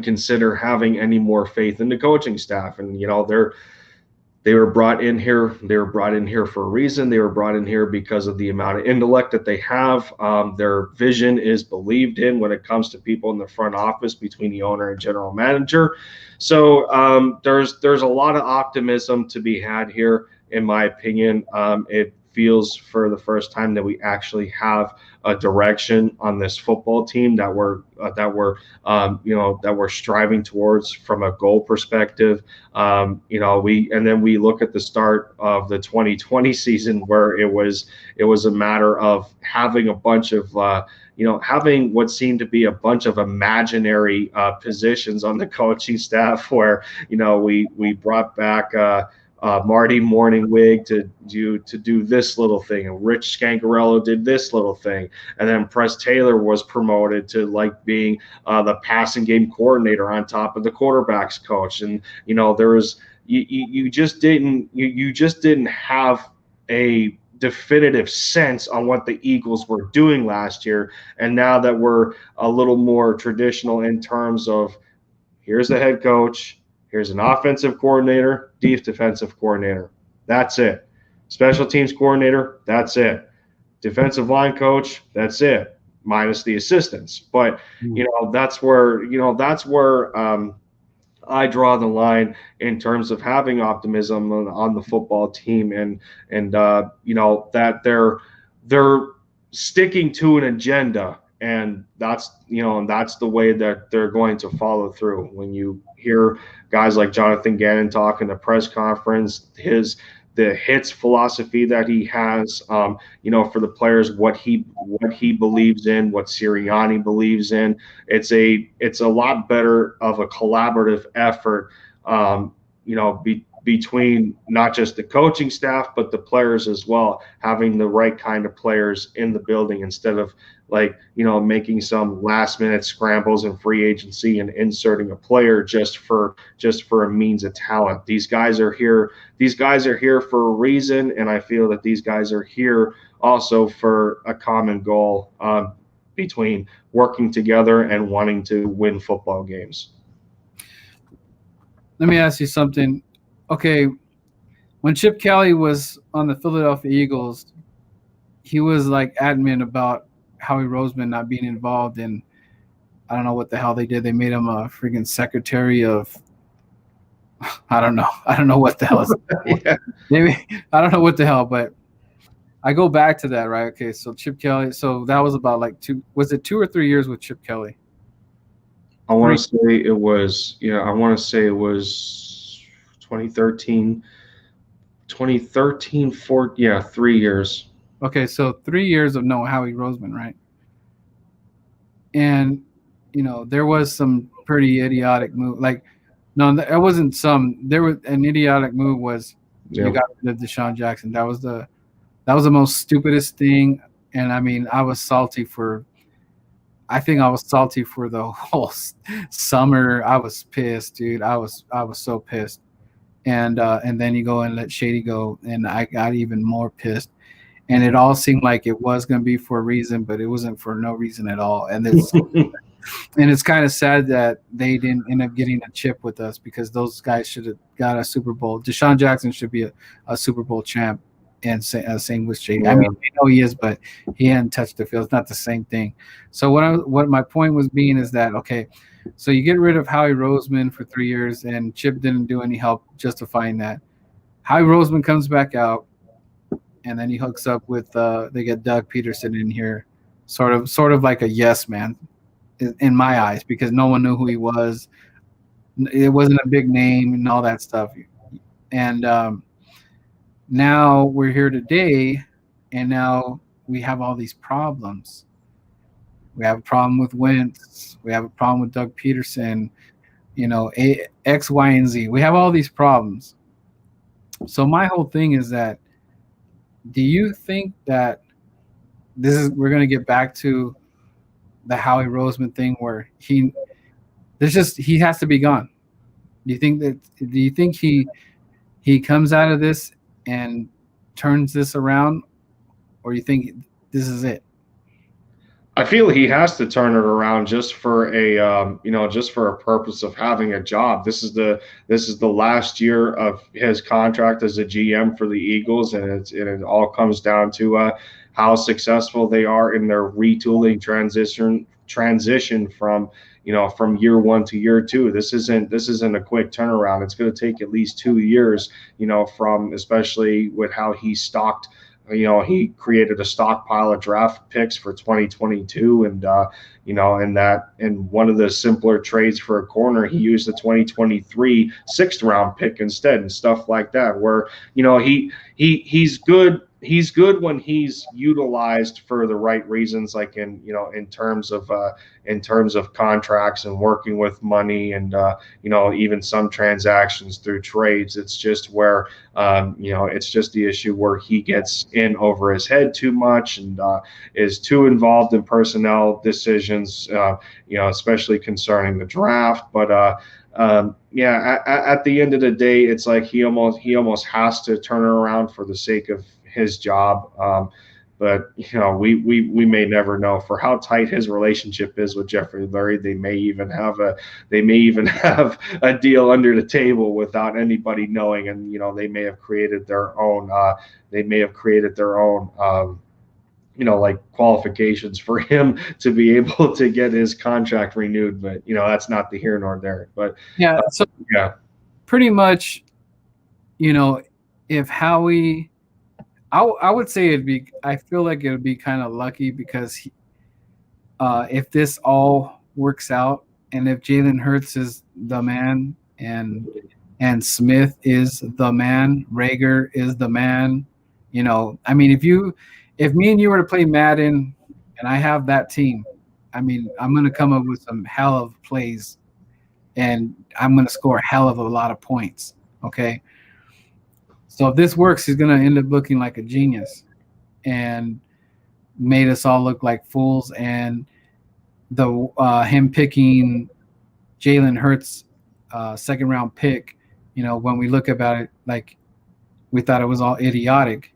consider having any more faith in the coaching staff. And they were brought in here. They were brought in here for a reason. They were brought in here because of the amount of intellect that they have. Their vision is believed in when it comes to people in the front office between the owner and general manager. So there's a lot of optimism to be had here, in my opinion. It feels for the first time that we actually have a direction on this football team that we're striving towards from a goal perspective. We look at the start of the 2020 season, where it was a matter of having a bunch of having what seemed to be a bunch of imaginary positions on the coaching staff, where we brought back Marty Morningwig to do this little thing, and Rich Scangarello did this little thing, and then Press Taylor was promoted to like being the passing game coordinator on top of the quarterbacks coach. And there was you just didn't have a definitive sense on what the Eagles were doing last year. And now that we're a little more traditional in terms of Here's the head coach. Here's an offensive coordinator, defensive coordinator. That's it. Special teams coordinator. That's it. Defensive line coach. That's it. Minus the assistants. But that's where I draw the line in terms of having optimism on the football team, and that they're sticking to an agenda, and that's the way that they're going to follow through. When you hear guys like Jonathan Gannon talk in the press conference, the hits philosophy that he has, for the players, what he believes in, what Sirianni believes in, it's a lot better of a collaborative effort, between not just the coaching staff but the players as well, having the right kind of players in the building instead of making some last minute scrambles in free agency and inserting a player just for a means of talent. These guys are here for a reason, and I feel that these guys are here also for a common goal, between working together and wanting to win football games. Let me ask you something. Okay, when Chip Kelly was on the Philadelphia Eagles, he was like adamant about Howie Roseman not being involved in, I don't know what the hell they did. They made him a freaking secretary of, I don't know. I don't know what the hell is Yeah. maybe I don't know what the hell, but I go back to that, right? Okay, so Chip Kelly, so that was about like 2 or 3 years with Chip Kelly? I want Three. to say it was, yeah, I want to say it was 2013, 3 years. Okay, so 3 years of no Howie Roseman, right? And there was some pretty idiotic move. Like, no, it wasn't some. There was an idiotic move. Was you Yeah. got rid of Deshaun Jackson? That was the most stupidest thing. And I mean, I was salty for. I think I was salty for the whole summer. I was pissed, dude. I was so pissed. And then you go and let Shady go, and I got even more pissed. And it all seemed like it was going to be for a reason, but it wasn't for no reason at all. And it's kind of sad that they didn't end up getting a chip with us, because those guys should have got a Super Bowl. Deshaun Jackson should be a Super Bowl champ, and same with Shady. I Yeah. mean, I know he is, but he hadn't touched the field. It's not the same thing. So what my point was being is that, okay, so you get rid of Howie Roseman for 3 years, and Chip didn't do any help justifying that. Howie Roseman comes back out, and then he hooks up with they get Doug Peterson in here, sort of like a yes man in my eyes, because no one knew who he was. It wasn't a big name and all that stuff. And now we're here today, and now we have all these problems. We have a problem with Wentz. We have a problem with Doug Peterson. X, Y, and Z. We have all these problems. So my whole thing is that, do you think that we're going to get back to the Howie Roseman thing where he has to be gone? Do you think he comes out of this and turns this around, or do you think this is it? I feel he has to turn it around just for a purpose of having a job. This is the last year of his contract as a GM for the Eagles, and it all comes down to how successful they are in their retooling transition from year one to year two. This isn't a quick turnaround. It's going to take at least 2 years, from, especially with how he stocked. He created a stockpile of draft picks for 2022, and one of the simpler trades for a corner, he used the 2023 sixth round pick instead, and stuff like that. Where he's good. He's good when he's utilized for the right reasons, like in terms of contracts and working with money, and even some transactions through trades. It's just where it's just the issue where he gets in over his head too much, and is too involved in personnel decisions, especially concerning the draft. But at the end of the day, it's like he almost has to turn it around for the sake of his job. But we may never know for how tight his relationship is with Jeffrey Lurie. They may even have a deal under the table without anybody knowing, and they may have created their own. They may have created their own. Like qualifications for him to be able to get his contract renewed, but that's not the here nor there. But Yeah. So yeah, pretty much, if Howie, I would say I feel like it would be kind of lucky because if this all works out and if Jalen Hurts is the man and Smith is the man, Rager is the man, I mean, if me and you were to play Madden and I have that team, I mean, I'm going to come up with some hell of plays and I'm going to score a hell of a lot of points. Okay. So if this works, he's going to end up looking like a genius and made us all look like fools. And the him picking Jalen Hurts, second round pick, when we look about it, like we thought it was all idiotic.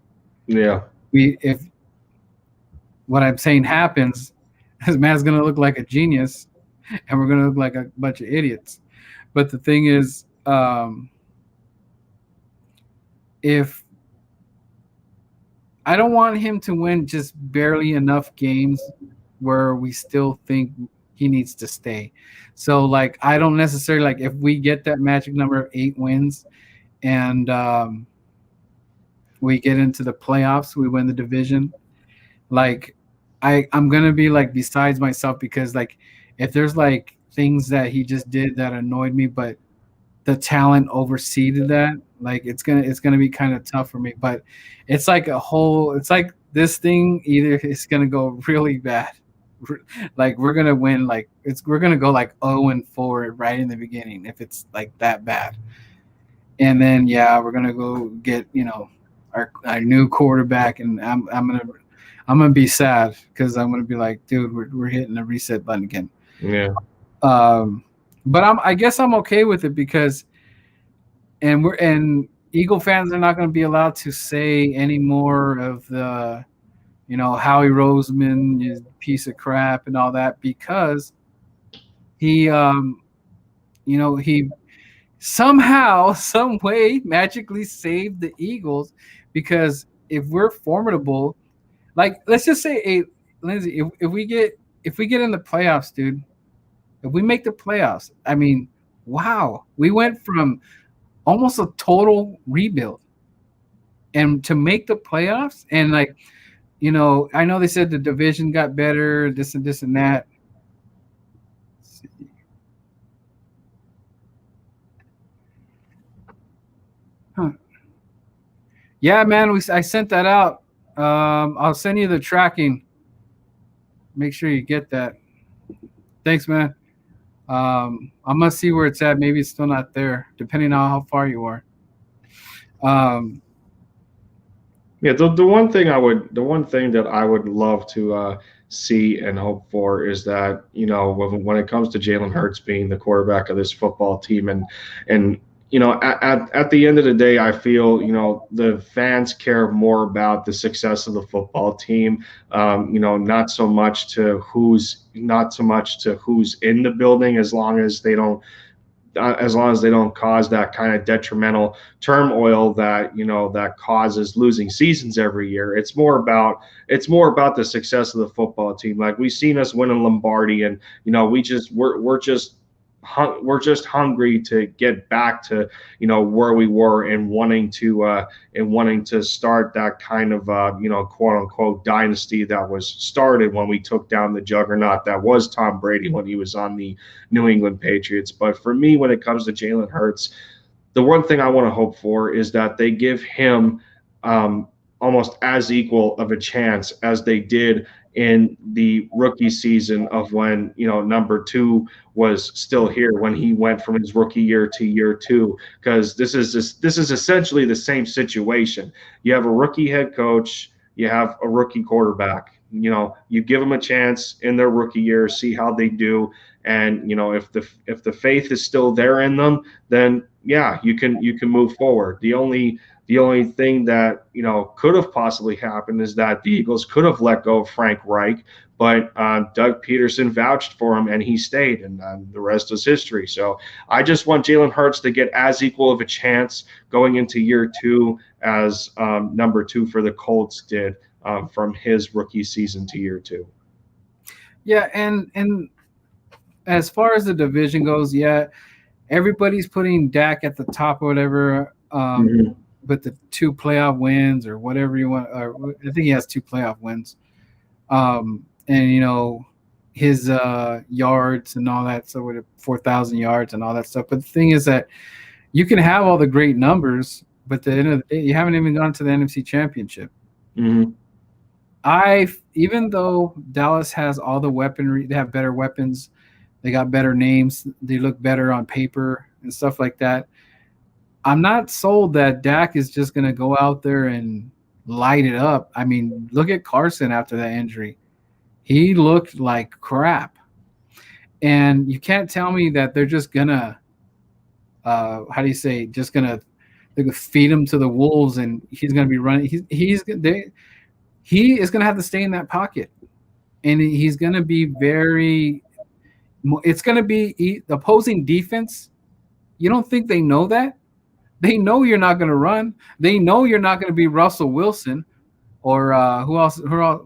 yeah, If what I'm saying happens, this man's gonna look like a genius, and we're gonna look like a bunch of idiots. But the thing is, if I don't want him to win just barely enough games where we still think he needs to stay. So like I don't necessarily like if we get that magic number of 8 wins and we get into the playoffs, we win the division. Like I'm gonna be like besides myself because like if there's like things that he just did that annoyed me, but the talent overseeded that, like it's gonna be kind of tough for me. But it's like it's like this thing either it's gonna go really bad, like we're gonna win, like we're gonna go like 0-4 right in the beginning if it's like that bad, and then yeah, we're gonna go get our new quarterback, and I'm gonna be sad because I'm gonna be like, dude, we're hitting the reset button again. yeah, But I guess I'm okay with it because, and Eagle fans are not going to be allowed to say any more of the, Howie Roseman is a piece of crap and all that because he, he somehow, some way, magically saved the Eagles because if we're formidable, like let's just say, hey, Lindsay, if we get in the playoffs, dude. If we make the playoffs, I mean, wow, we went from almost a total rebuild and to make the playoffs. And like, I know they said the division got better, this and that. Huh. Yeah, man, I sent that out. I'll send you the tracking. Make sure you get that. Thanks, man. I must see where it's at. Maybe it's still not there, depending on how far you are. yeah. The one thing that I would love to see and hope for is that when it comes to Jalen Hurts being the quarterback of this football team, and at the end of the day, I feel the fans care more about the success of the football team. Not so much to who's in the building, as long as they don't cause that kind of detrimental turmoil that causes losing seasons every year. It's more about the success of the football team. Like we've seen us win in Lombardi, and we're just hungry to get back to where we were and wanting to start that kind of quote unquote dynasty that was started when we took down the juggernaut that was Tom Brady when he was on the New England Patriots. But for me, when it comes to Jalen Hurts, the one thing I want to hope for is that they give him almost as equal of a chance as they did in the rookie season of when number 2 was still here, when he went from his rookie year to year 2, because this is essentially the same situation. You have a rookie head coach, you have a rookie quarterback. You give them a chance in their rookie year, see how they do, And if the faith is still there in them, then yeah, you can move forward. The only thing that could have possibly happened is that the Eagles could have let go of Frank Reich, but Doug Peterson vouched for him and he stayed, and the rest is history. So I just want Jalen Hurts to get as equal of a chance going into year two as number two for the Colts did from his rookie season to year two. Yeah, and as far as the division goes, yeah, everybody's putting Dak at the top or whatever. Mm-hmm. But the two playoff wins or whatever you want, I think he has two playoff wins. And his yards and all that, so with 4,000 yards and all that stuff. But the thing is that you can have all the great numbers, but at the end of the day, you haven't even gone to the NFC Championship. Mm-hmm. Even though Dallas has all the weaponry, they have better weapons, they got better names, they look better on paper and stuff like that. I'm not sold that Dak is just going to go out there and light it up. I mean, look at Carson after that injury. He looked like crap. And you can't tell me that they're just going to, how do you say, just going to feed him to the wolves and he's going to be running. He is going to have to stay in that pocket. And he's going to be it's going to be the opposing defense. You don't think they know that? They know you're not going to run. They know you're not going to be Russell Wilson or who else?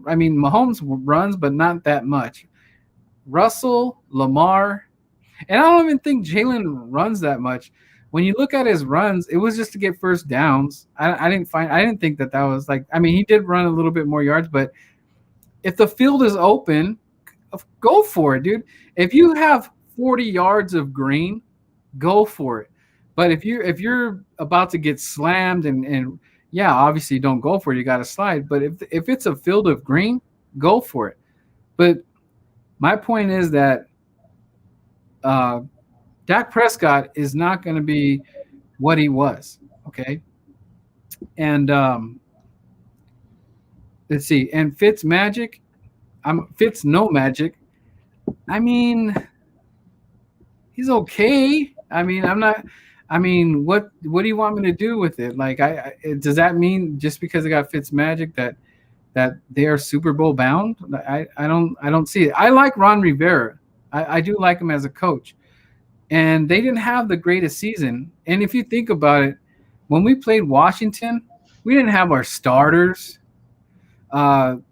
I mean, Mahomes runs, but not that much. Russell, Lamar, and I don't even think Jalen runs that much. When you look at his runs, it was just to get first downs. I didn't think that was like. I mean, he did run a little bit more yards, but if the field is open, go for it, dude. If you have 40 yards of green, go for it. But if you're about to get slammed and yeah, obviously don't go for it. You got to slide. But if it's a field of green, go for it. But my point is that Dak Prescott is not going to be what he was. Okay, and let's see. And Fitz no magic. I mean, he's okay. I mean, what do you want me to do with it? Like, does that mean just because they got Fitzmagic that they are Super Bowl bound? I don't see it. I like Ron Rivera. I do like him as a coach, and they didn't have the greatest season. And if you think about it, when we played Washington, we didn't have our starters. Then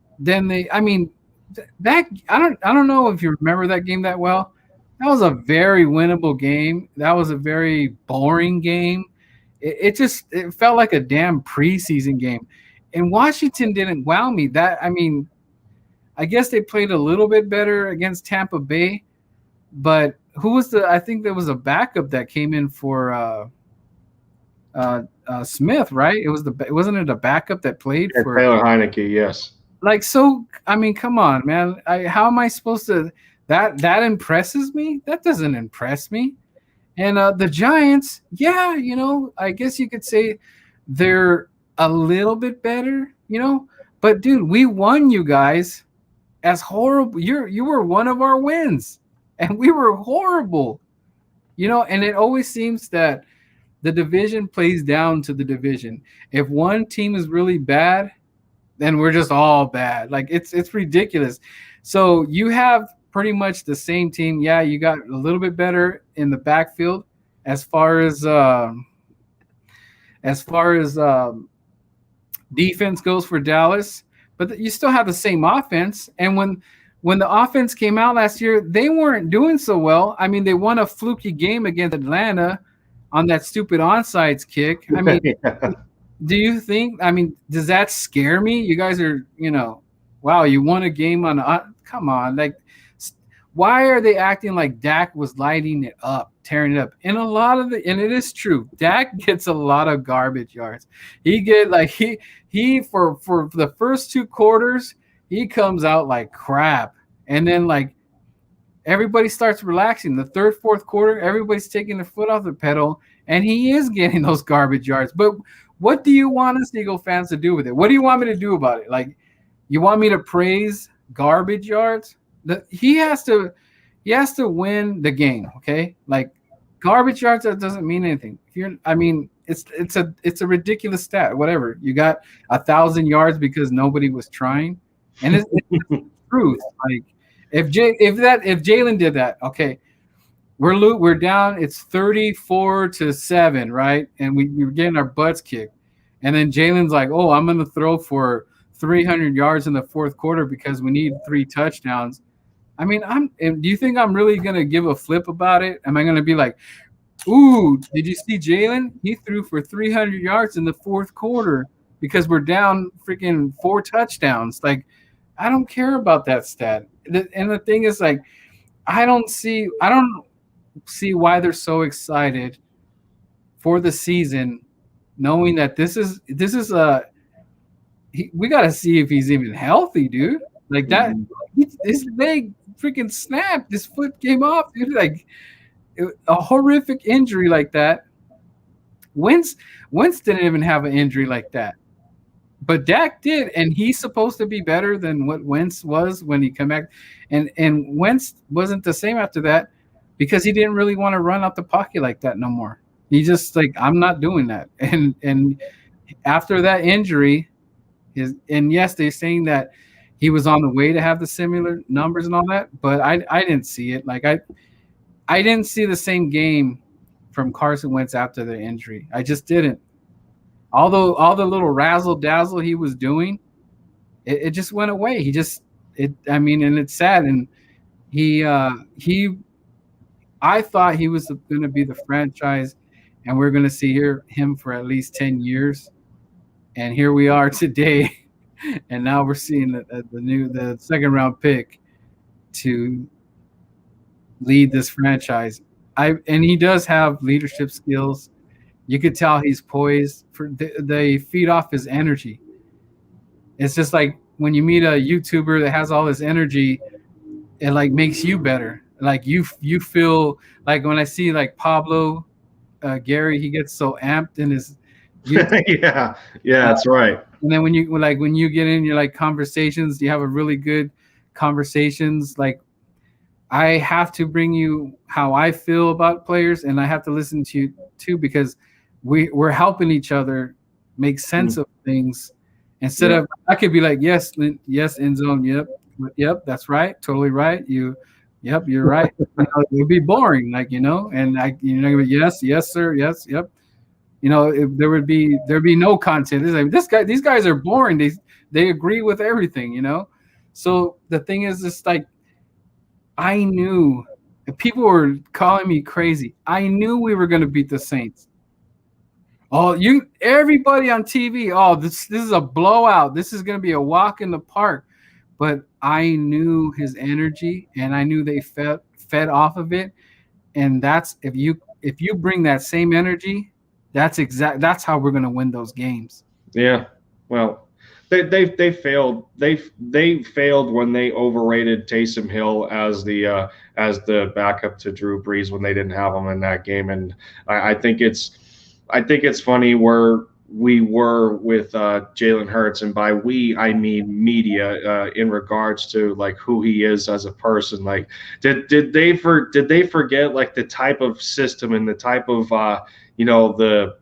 that I don't know if you remember that game that well. That was a very winnable game. That was a very boring game. It felt like a damn preseason game. And Washington didn't wow me. I guess they played a little bit better against Tampa Bay. But I think there was a backup that came in for Smith, right? Wasn't it a backup that played for Taylor Heineke? Yes. Like, so, I mean, come on, man. How am I supposed to? That impresses me? That doesn't impress me. And the Giants, yeah, I guess you could say they're a little bit better, But dude, we won you guys as horrible. You were one of our wins, and we were horrible, And it always seems that the division plays down to the division. If one team is really bad, then we're just all bad. Like it's ridiculous. So you have pretty much the same team. Yeah, you got a little bit better in the backfield as far as defense goes for Dallas, but you still have the same offense. And when the offense came out last year, they weren't doing so well. I mean, they won a fluky game against Atlanta on that stupid onside kick. I mean, do you think? I mean, does that scare me? You guys are, wow, you won a game on. Come on, like, why are they acting like Dak was lighting it up, tearing it up? And and it is true, Dak gets a lot of garbage yards. He for the first two quarters, he comes out like crap, and then like everybody starts relaxing. The third, fourth quarter, everybody's taking their foot off the pedal, and he is getting those garbage yards. But what do you want us Eagle fans to do with it? What do you want me to do about it? Like, you want me to praise garbage yards? He has to, He has to win the game. Okay, like garbage yards, that doesn't mean anything. If you're, I mean, it's a ridiculous stat. Whatever, you got 1,000 yards because nobody was trying, and it's truth. Like if Jalen did that, okay, we're down. It's 34-7, right? And we're getting our butts kicked, and then Jalen's like, "Oh, I'm gonna throw for 300 yards in the fourth quarter because we need 3 touchdowns." I mean, do you think I'm really gonna give a flip about it? Am I gonna be like, "Ooh, did you see Jalen? He threw for 300 yards in the fourth quarter because we're down freaking 4 touchdowns." Like, I don't care about that stat. And the thing is, like, I don't see why they're so excited for the season, knowing that this is we got to see if he's even healthy, dude. Like that, Mhm. his leg freaking snapped. His foot came off, dude. Like a horrific injury like that. Wentz, Wentz didn't even have an injury like that, but Dak did, and he's supposed to be better than what Wentz was when he came back. And Wentz wasn't the same after that because he didn't really want to run out the pocket like that no more. He just like, I'm not doing that. And after that injury, and yes, they're saying that he was on the way to have the similar numbers and all that, but I didn't see it. Like I didn't see the same game from Carson Wentz after the injury. I just didn't. Although all the little razzle dazzle he was doing, it just went away. He just it. I mean, and it's sad. And he. I thought he was going to be the franchise, and we're going to see him for at least 10 years. And here we are today, and now we're seeing the second round pick to lead this franchise. And he does have leadership skills. You could tell he's poised. They feed off his energy. It's just like when you meet a YouTuber that has all this energy, it like makes you better. Like you feel like when I see like Pablo Gary, he gets so amped in his YouTube. Yeah, yeah, that's right. And then when you get in your like conversations, you have a really good conversations. Like I have to bring you how I feel about players, and I have to listen to you too because we're helping each other make sense Mm, of things instead yeah, of I could be like, yes, yes, end zone, yep, yep, that's right, totally right. Yep, you're right. It would be boring, like and yes, yes, sir, yes, yep. If there'd be no content. It's like these guys are boring. They agree with everything. So the thing is, it's like I knew people were calling me crazy. I knew we were going to beat the Saints. Oh, everybody on TV. Oh, this is a blowout. This is going to be a walk in the park. But I knew his energy, and I knew they fed off of it. And that's if you bring that same energy, that's how we're going to win those games. yeah. Well, they failed. They failed when they overrated Taysom Hill as the backup to Drew Brees when they didn't have him in that game, and I think it's funny where we were with Jalen Hurts, and by we I mean media, in regards to like who he is as a person. Like, did they forget like the type of system and the type of you know the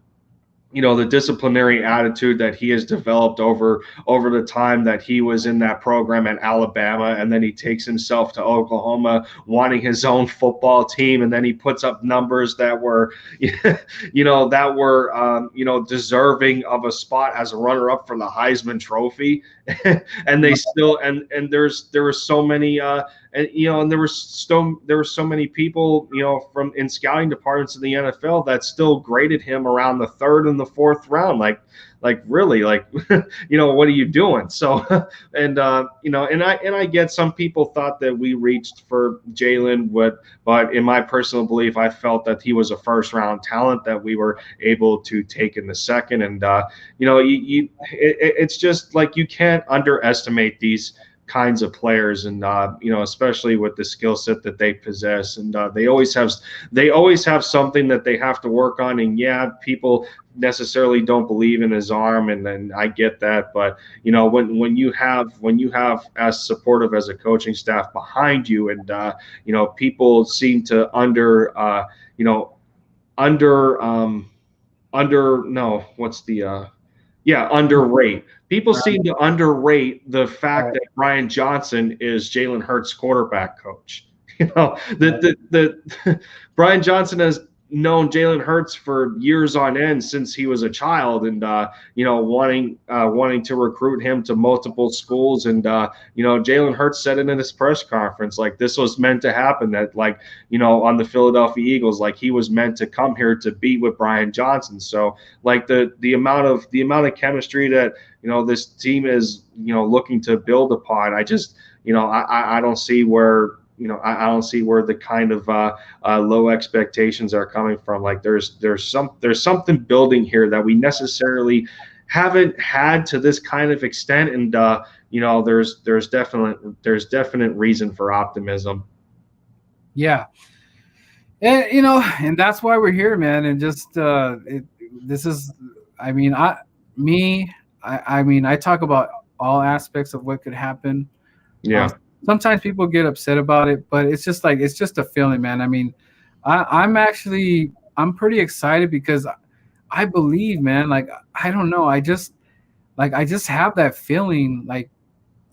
the disciplinary attitude that he has developed over the time that he was in that program at Alabama, and then he takes himself to Oklahoma wanting his own football team, and then he puts up numbers that were deserving of a spot as a runner up for the Heisman Trophy. And they still and there were so many and there were so many people from in scouting departments in the NFL that still graded him around the third and the fourth round. Like really, like what are you doing? So and I get some people thought that we reached for Jalen, but in my personal belief, I felt that he was a first round talent that we were able to take in the second. And it's just like you can't underestimate kinds of players, and especially with the skill set that they possess, and they always have something that they have to work on. And yeah, people necessarily don't believe in his arm, and then I get that. But when you have as supportive as a coaching staff behind you, and people seem to you know under under no what's the yeah, underrate. People seem to underrate the fact that Brian Johnson is Jalen Hurts' quarterback coach. The Brian Johnson has known Jalen Hurts for years on end since he was a child, and wanting to recruit him to multiple schools, and Jalen Hurts said it in his press conference, like this was meant to happen. That on the Philadelphia Eagles, like he was meant to come here to be with Brian Johnson. So like the amount of chemistry that this team is looking to build upon. I just I don't see where I don't see where the kind of low expectations are coming from. Like there's something building here that we necessarily haven't had to this kind of extent, and there's definite reason for optimism. Yeah. And that's why we're here, man. And just this is, I mean, I talk about all aspects of what could happen. Yeah. Sometimes people get upset about it, but it's just a feeling, man. I mean, I'm pretty excited because I believe, man. Like I don't know, I just have that feeling. Like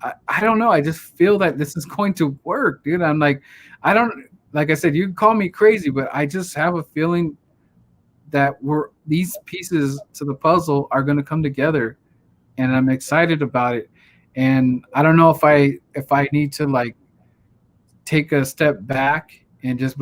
I don't know, I just feel that this is going to work, dude. I'm like, I don't like I said, you can call me crazy, but I just have a feeling that these pieces to the puzzle are going to come together, and I'm excited about it. And I don't know if I need to like take a step back and just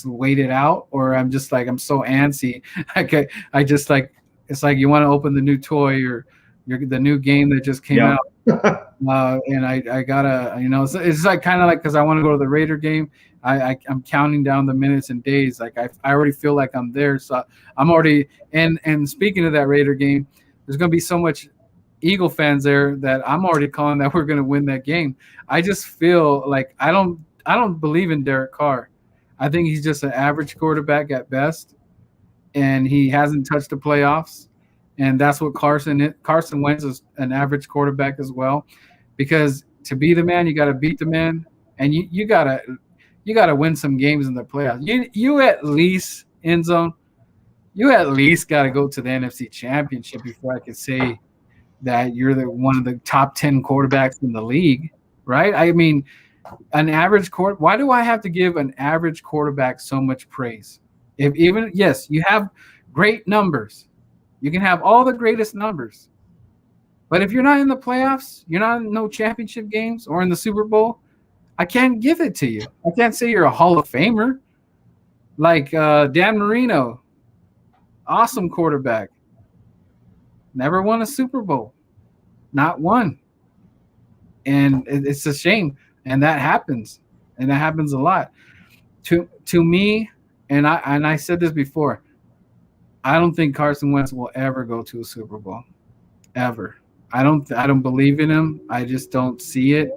wait it out, or I'm so antsy. I just like, it's like you want to open the new toy or the new game that just came out. And I gotta, it's like kind of like, because I want to go to the Raider game. I'm counting down the minutes and days. Like I already feel like I'm there. So I'm already, and speaking of that Raider game, there's gonna be so much Eagle fans there that I'm already calling that we're gonna win that game. I just feel like I don't believe in Derek Carr. I think he's just an average quarterback at best, and he hasn't touched the playoffs. And that's what Carson Wentz is, an average quarterback as well. Because to be the man, you got to beat the man, and you gotta win some games in the playoffs. You at least, end zone. You at least got to go to the NFC Championship before I could say that you're one of the top 10 quarterbacks in the league, right? I mean, an average why do I have to give an average quarterback so much praise? Yes, you have great numbers. You can have all the greatest numbers. But if you're not in the playoffs, you're not in no championship games or in the Super Bowl, I can't give it to you. I can't say you're a Hall of Famer. Like Dan Marino, awesome quarterback. Never won a Super Bowl. Not one. And it's a shame. And that happens. And that happens a lot. To me, and I said this before, I don't think Carson Wentz will ever go to a Super Bowl. Ever. I don't believe in him. I just don't see it.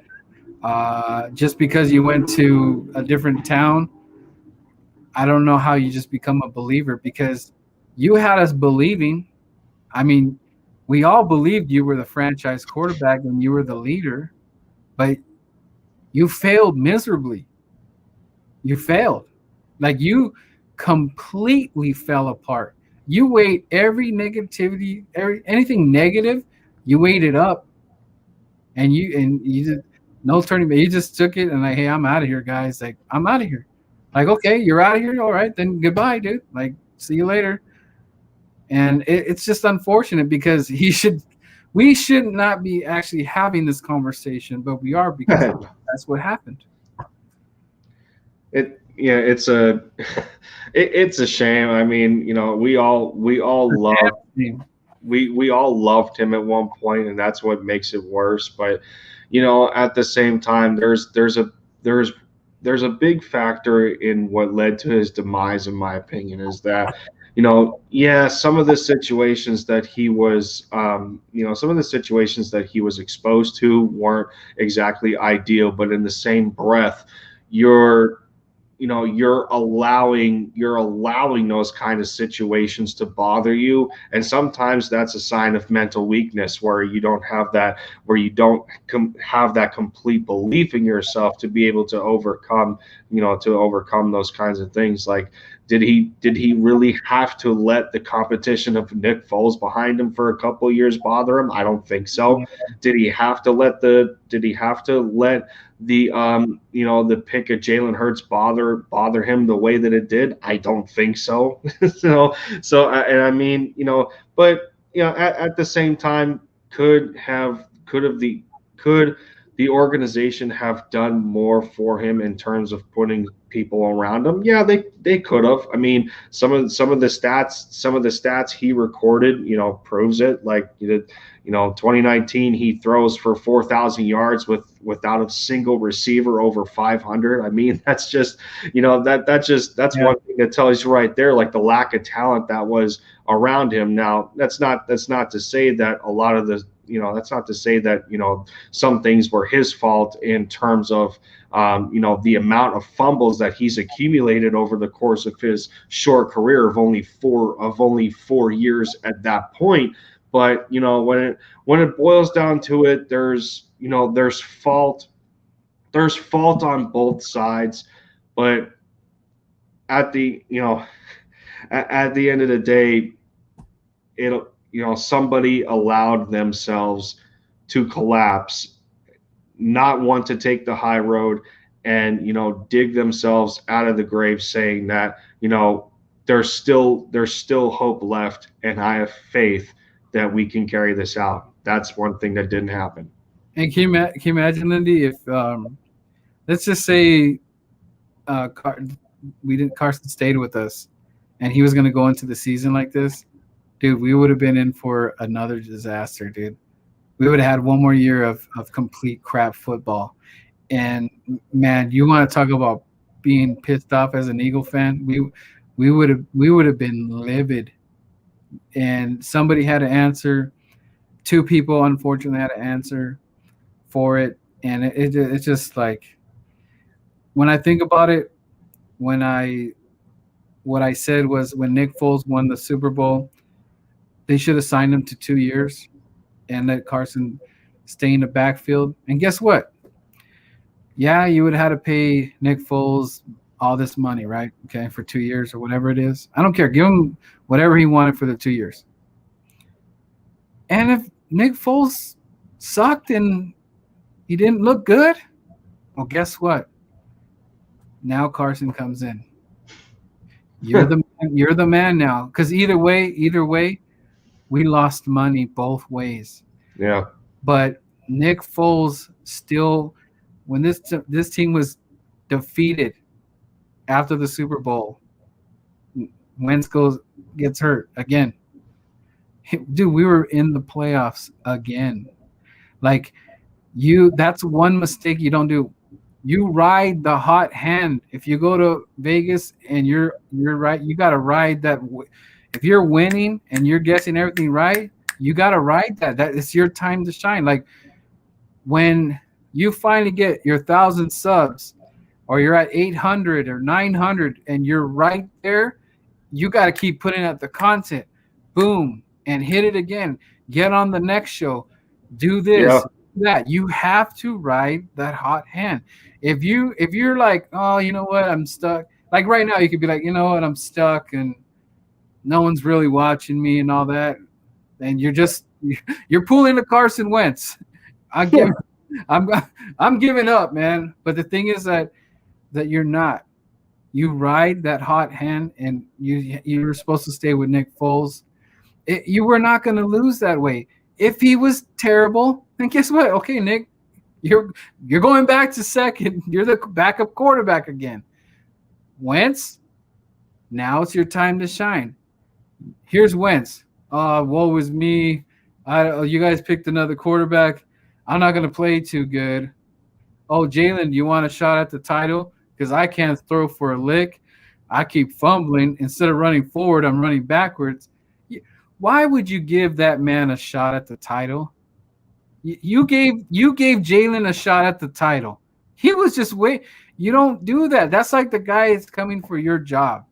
Just because you went to a different town, I don't know how you just become a believer, because you had us believing. I mean, we all believed you were the franchise quarterback and you were the leader, but you failed miserably. You failed. Like you completely fell apart. You weighed every negativity, anything negative, you weighed it up, and you just no turning back. You just took it and like, hey, I'm out of here, guys. Like, I'm out of here. Like, okay, you're out of here. All right, then goodbye, dude. Like, see you later. And it's just unfortunate because we should not be actually having this conversation, but we are, because that's what happened. It's a it's a shame. I mean, we all loved him at one point, and that's what makes it worse. But at the same time, there's a big factor in what led to his demise, in my opinion, is that yeah, some of the situations that he was, some of the situations that he was exposed to weren't exactly ideal, but in the same breath, you're you're allowing those kind of situations to bother you, and sometimes that's a sign of mental weakness where you don't have that complete belief in yourself to be able to overcome those kinds of things. Like, did he really have to let the competition of Nick Foles behind him for a couple of years bother him? I don't think so. Did he have to let the pick of Jalen Hurts bother him the way that it did? I don't think so. And I mean, but at the same time, could the organization have done more for him in terms of putting people around him? Yeah, they could have. I mean, some of the stats he recorded, proves it. Like, 2019, he throws for 4,000 yards without a single receiver over 500. I mean, that's Yeah. one thing that tells you right there, like the lack of talent that was around him. Now, that's not to say that a lot of the that's not to say that some things were his fault in terms of the amount of fumbles that he's accumulated over the course of his short career of only four years at that point. But when it boils down to it, there's fault on both sides. But at the you know at the end of the day, somebody allowed themselves to collapse, not want to take the high road, and dig themselves out of the grave, saying that there's still hope left, and I have faith that we can carry this out. That's one thing that didn't happen. And can you imagine, Lindy, if let's just say we didn't Carson stayed with us, and he was going to go into the season like this, dude, we would have been in for another disaster, dude. We would have had one more year of complete crap football. And man, you want to talk about being pissed off as an Eagle fan? We would have been livid. And somebody had to answer. Two people unfortunately had to answer for it. And it's just like, when I think about it, when I what I said was, when Nick Foles won the Super Bowl, they should have signed him to 2 years and let Carson stay in the backfield. And guess what? Yeah, you would have had to pay Nick Foles all this money, right? Okay, for 2 years or whatever it is. I don't care. Give him whatever he wanted for the 2 years. And if Nick Foles sucked and he didn't look good, well, guess what? Now Carson comes in. You're the man now. Because either way, we lost money both ways. Yeah, But Nick Foles still, when this team was defeated after the Super Bowl, Wentz gets hurt again. Dude, we were in the playoffs again. Like, that's one mistake you don't do. You ride the hot hand. If you go to Vegas and you're right, you got to ride that. If you're winning and you're guessing everything right, you got to ride that. That is your time to shine. Like, when you finally get your 1,000 subs, or you're at 800 or 900 and you're right there, you got to keep putting out the content. Boom, and hit it again. Get on the next show. Do this, yeah, that. You have to ride that hot hand. If you're like, oh, you know what, I'm stuck. Like right now, you could be like, you know what, I'm stuck and no one's really watching me and all that. And you're pulling the Carson Wentz. I give I'm I'm giving up, man. But the thing is that you're not. You ride that hot hand, and you're supposed to stay with Nick Foles. You were not going to lose that way. If he was terrible, then guess what? Okay, Nick, you're going back to second. You're the backup quarterback again. Wentz, now it's your time to shine. Here's Wentz. Woe was me. You guys picked another quarterback. I'm not going to play too good. Oh, Jalen, do you want a shot at the title? Because I can't throw for a lick. I keep fumbling. Instead of running forward, I'm running backwards. Why would you give that man a shot at the title? You gave Jalen a shot at the title. He was just wait. You don't do that. That's like the guy that's coming for your job.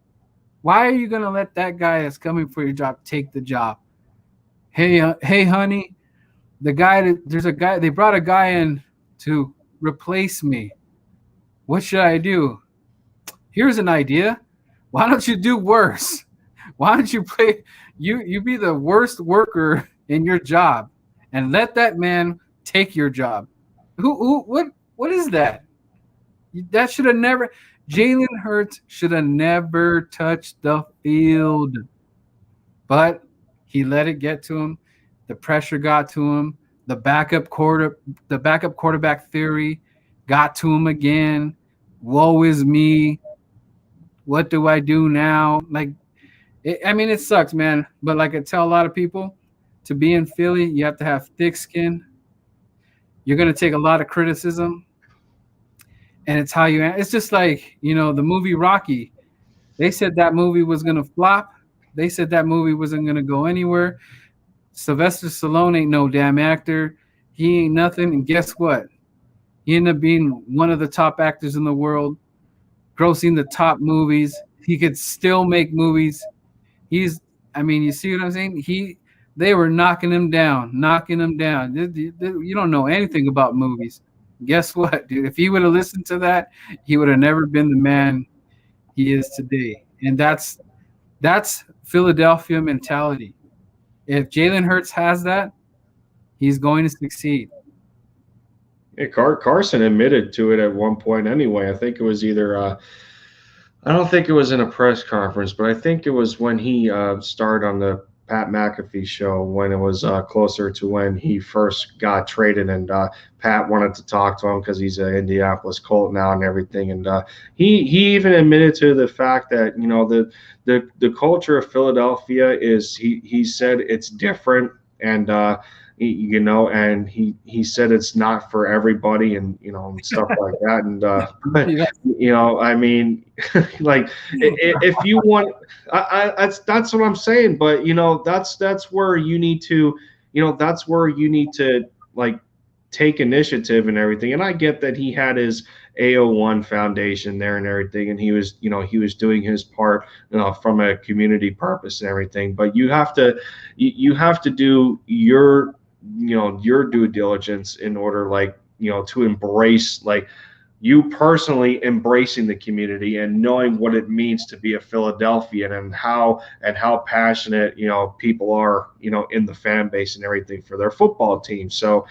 Why are you gonna let that guy that's coming for your job take the job? Hey, honey, there's a guy. They brought a guy in to replace me. What should I do? Here's an idea. Why don't you do worse? Why don't you play? You be the worst worker in your job, and let that man take your job. What is that? That should have never. Jalen Hurts should have never touched the field, but he let it get to him. The pressure got to him. The backup quarterback theory got to him again. Woe is me. What do I do now? I mean, it sucks, man. But like I tell a lot of people, to be in Philly, you have to have thick skin. You're gonna take a lot of criticism, and it's how you. It's just like the movie Rocky. They said that movie was gonna flop. They said that movie wasn't gonna go anywhere. Sylvester Stallone ain't no damn actor. He ain't nothing. And guess what? He ended up being one of the top actors in the world, grossing the top movies. He could still make movies. I mean, you see what I'm saying? They were knocking him down. You don't know anything about movies. Guess what, dude? If he would have listened to that, he would have never been the man he is today. And that's Philadelphia mentality. If Jalen Hurts has that, he's going to succeed. Yeah, Carson admitted to it at one point anyway. I think it was either I don't think it was in a press conference, but I think it was when he starred on the Pat McAfee show when it was closer to when he first got traded, and Pat wanted to talk to him because he's an Indianapolis Colt now and everything, and he even admitted to the fact that the culture of Philadelphia is he said it's different, and and he said it's not for everybody, and and stuff like that, and I mean, like if you want, that's what I'm saying, but that's where you need to, like take initiative and everything, and I get that he had his AO1 foundation there and everything, and he was doing his part from a community purpose and everything, but you have to do your due diligence in order to embrace you personally embracing the community and knowing what it means to be a Philadelphian and how passionate people are in the fan base and everything for their football team. So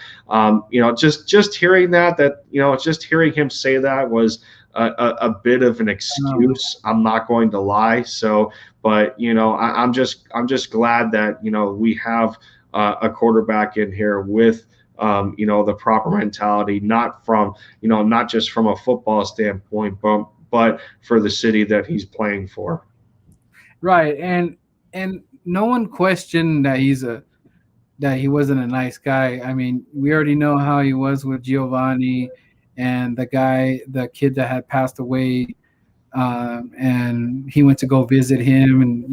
just hearing just hearing him say that was a bit of an excuse. I'm not going to lie. So, but I'm just glad that we have a quarterback in here with the proper mentality, not just from a football standpoint, but for the city that he's playing for. Right, and no one questioned that he wasn't a nice guy. I mean, we already know how he was with Giovanni and the kid that had passed away, and he went to go visit him, and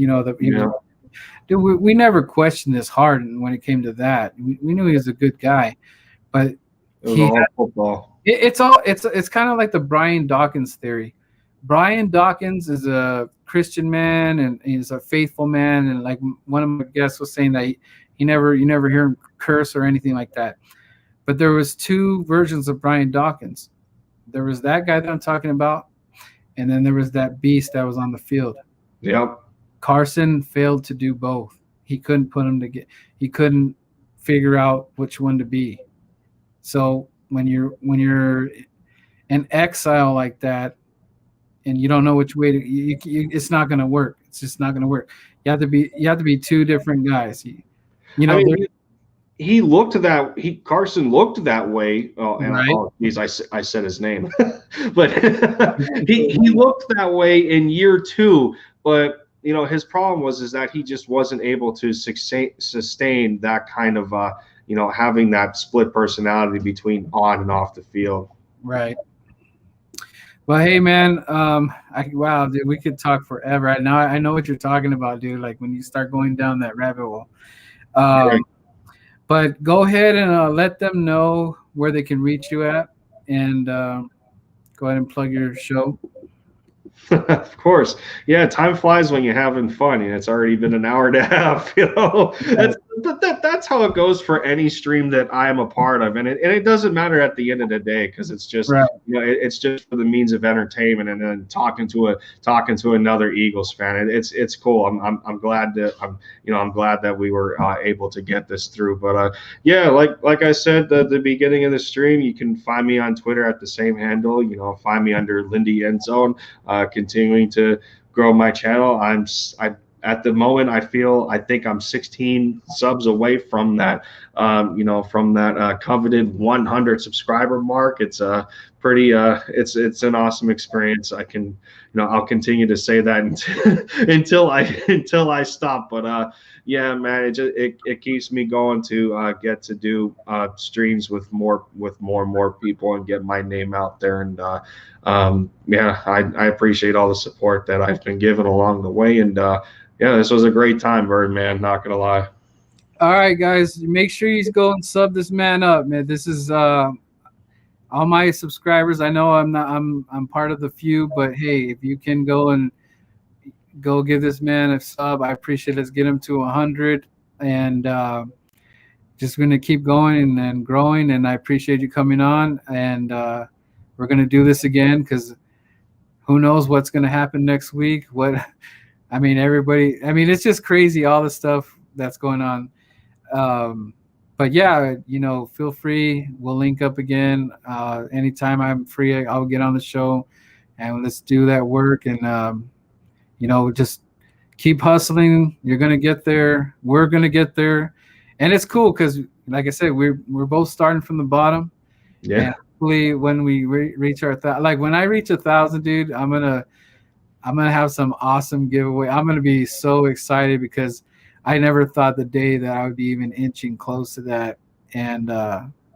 dude, we never questioned his heart, and when it came to that, we knew he was a good guy, but it was all football. It's kind of like the Brian Dawkins theory. Brian Dawkins is a Christian man, and he's a faithful man, and like one of my guests was saying that you never hear him curse or anything like that. But there was two versions of Brian Dawkins. There was that guy that I'm talking about, and then there was that beast that was on the field. Yep. Carson failed to do both. He couldn't put them together. He couldn't figure out which one to be. So when you're in exile like that, and you don't know which way to, it's not going to work. It's just not going to work. You have to be two different guys. I mean, Carson looked that way. Oh, and right? I said his name, but he looked that way in year two. But his problem was that he just wasn't able to sustain that kind of having that split personality between on and off the field. Right. Well, hey, man. Wow, dude, we could talk forever. I know what you're talking about, dude. Like when you start going down that rabbit hole. Right. Um, but go ahead and let them know where they can reach you at, and go ahead and plug your show. Of course. Yeah, time flies when you're having fun, and it's already been an hour and a half, Right. That's how it goes for any stream that I am a part of. And it doesn't matter at the end of the day, because it's just, Right. it's just for the means of entertainment, and then talking to another Eagles fan. It's cool. I'm glad that I'm glad that we were able to get this through. But yeah, like I said, the beginning of the stream, you can find me on Twitter at the same handle. Find me under Lindy Endzone, continuing to grow my channel. At the moment, I think I'm 16 subs away from that, coveted 100 subscriber mark. It's a pretty, it's an awesome experience. I'll continue to say that until I stop. But yeah, man, it keeps me going to get to do streams with more and more people and get my name out there. And yeah, I appreciate all the support that I've been given along the way. And yeah, this was a great time, Birdman. Not gonna lie. All right, guys, make sure you go and sub this man up, man. This is all my subscribers. I know I'm part of the few, but hey, if you can go and go give this man a sub, I appreciate it. Let's get him to 100, and just gonna keep going and growing. And I appreciate you coming on, and we're gonna do this again because who knows what's gonna happen next week? What I mean, everybody. I mean, it's just crazy all the stuff that's going on. Um, but yeah, feel free. We'll link up again anytime I'm free. I'll get on the show, and let's do that work. And just keep hustling. You're gonna get there. We're gonna get there, and it's cool because, like I said, we're both starting from the bottom. And Yeah. hopefully, when we reach our like when I reach 1,000, dude, I'm gonna have some awesome giveaway. I'm gonna be so excited because I never thought the day that I would be even inching close to that. And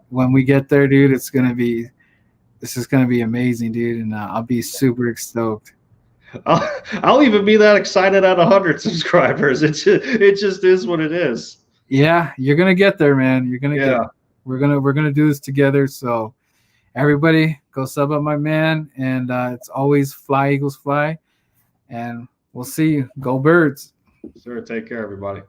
when we get there, dude, this is gonna be amazing, dude, and I'll be super stoked. I'll even be that excited at 100 subscribers. It just is what it is. Yeah, you're gonna get there, man. You're gonna get. Yeah. We're gonna do this together. So everybody, go sub up my man, and it's always fly Eagles fly, and we'll see you. Go Birds. Sure. Take care, everybody.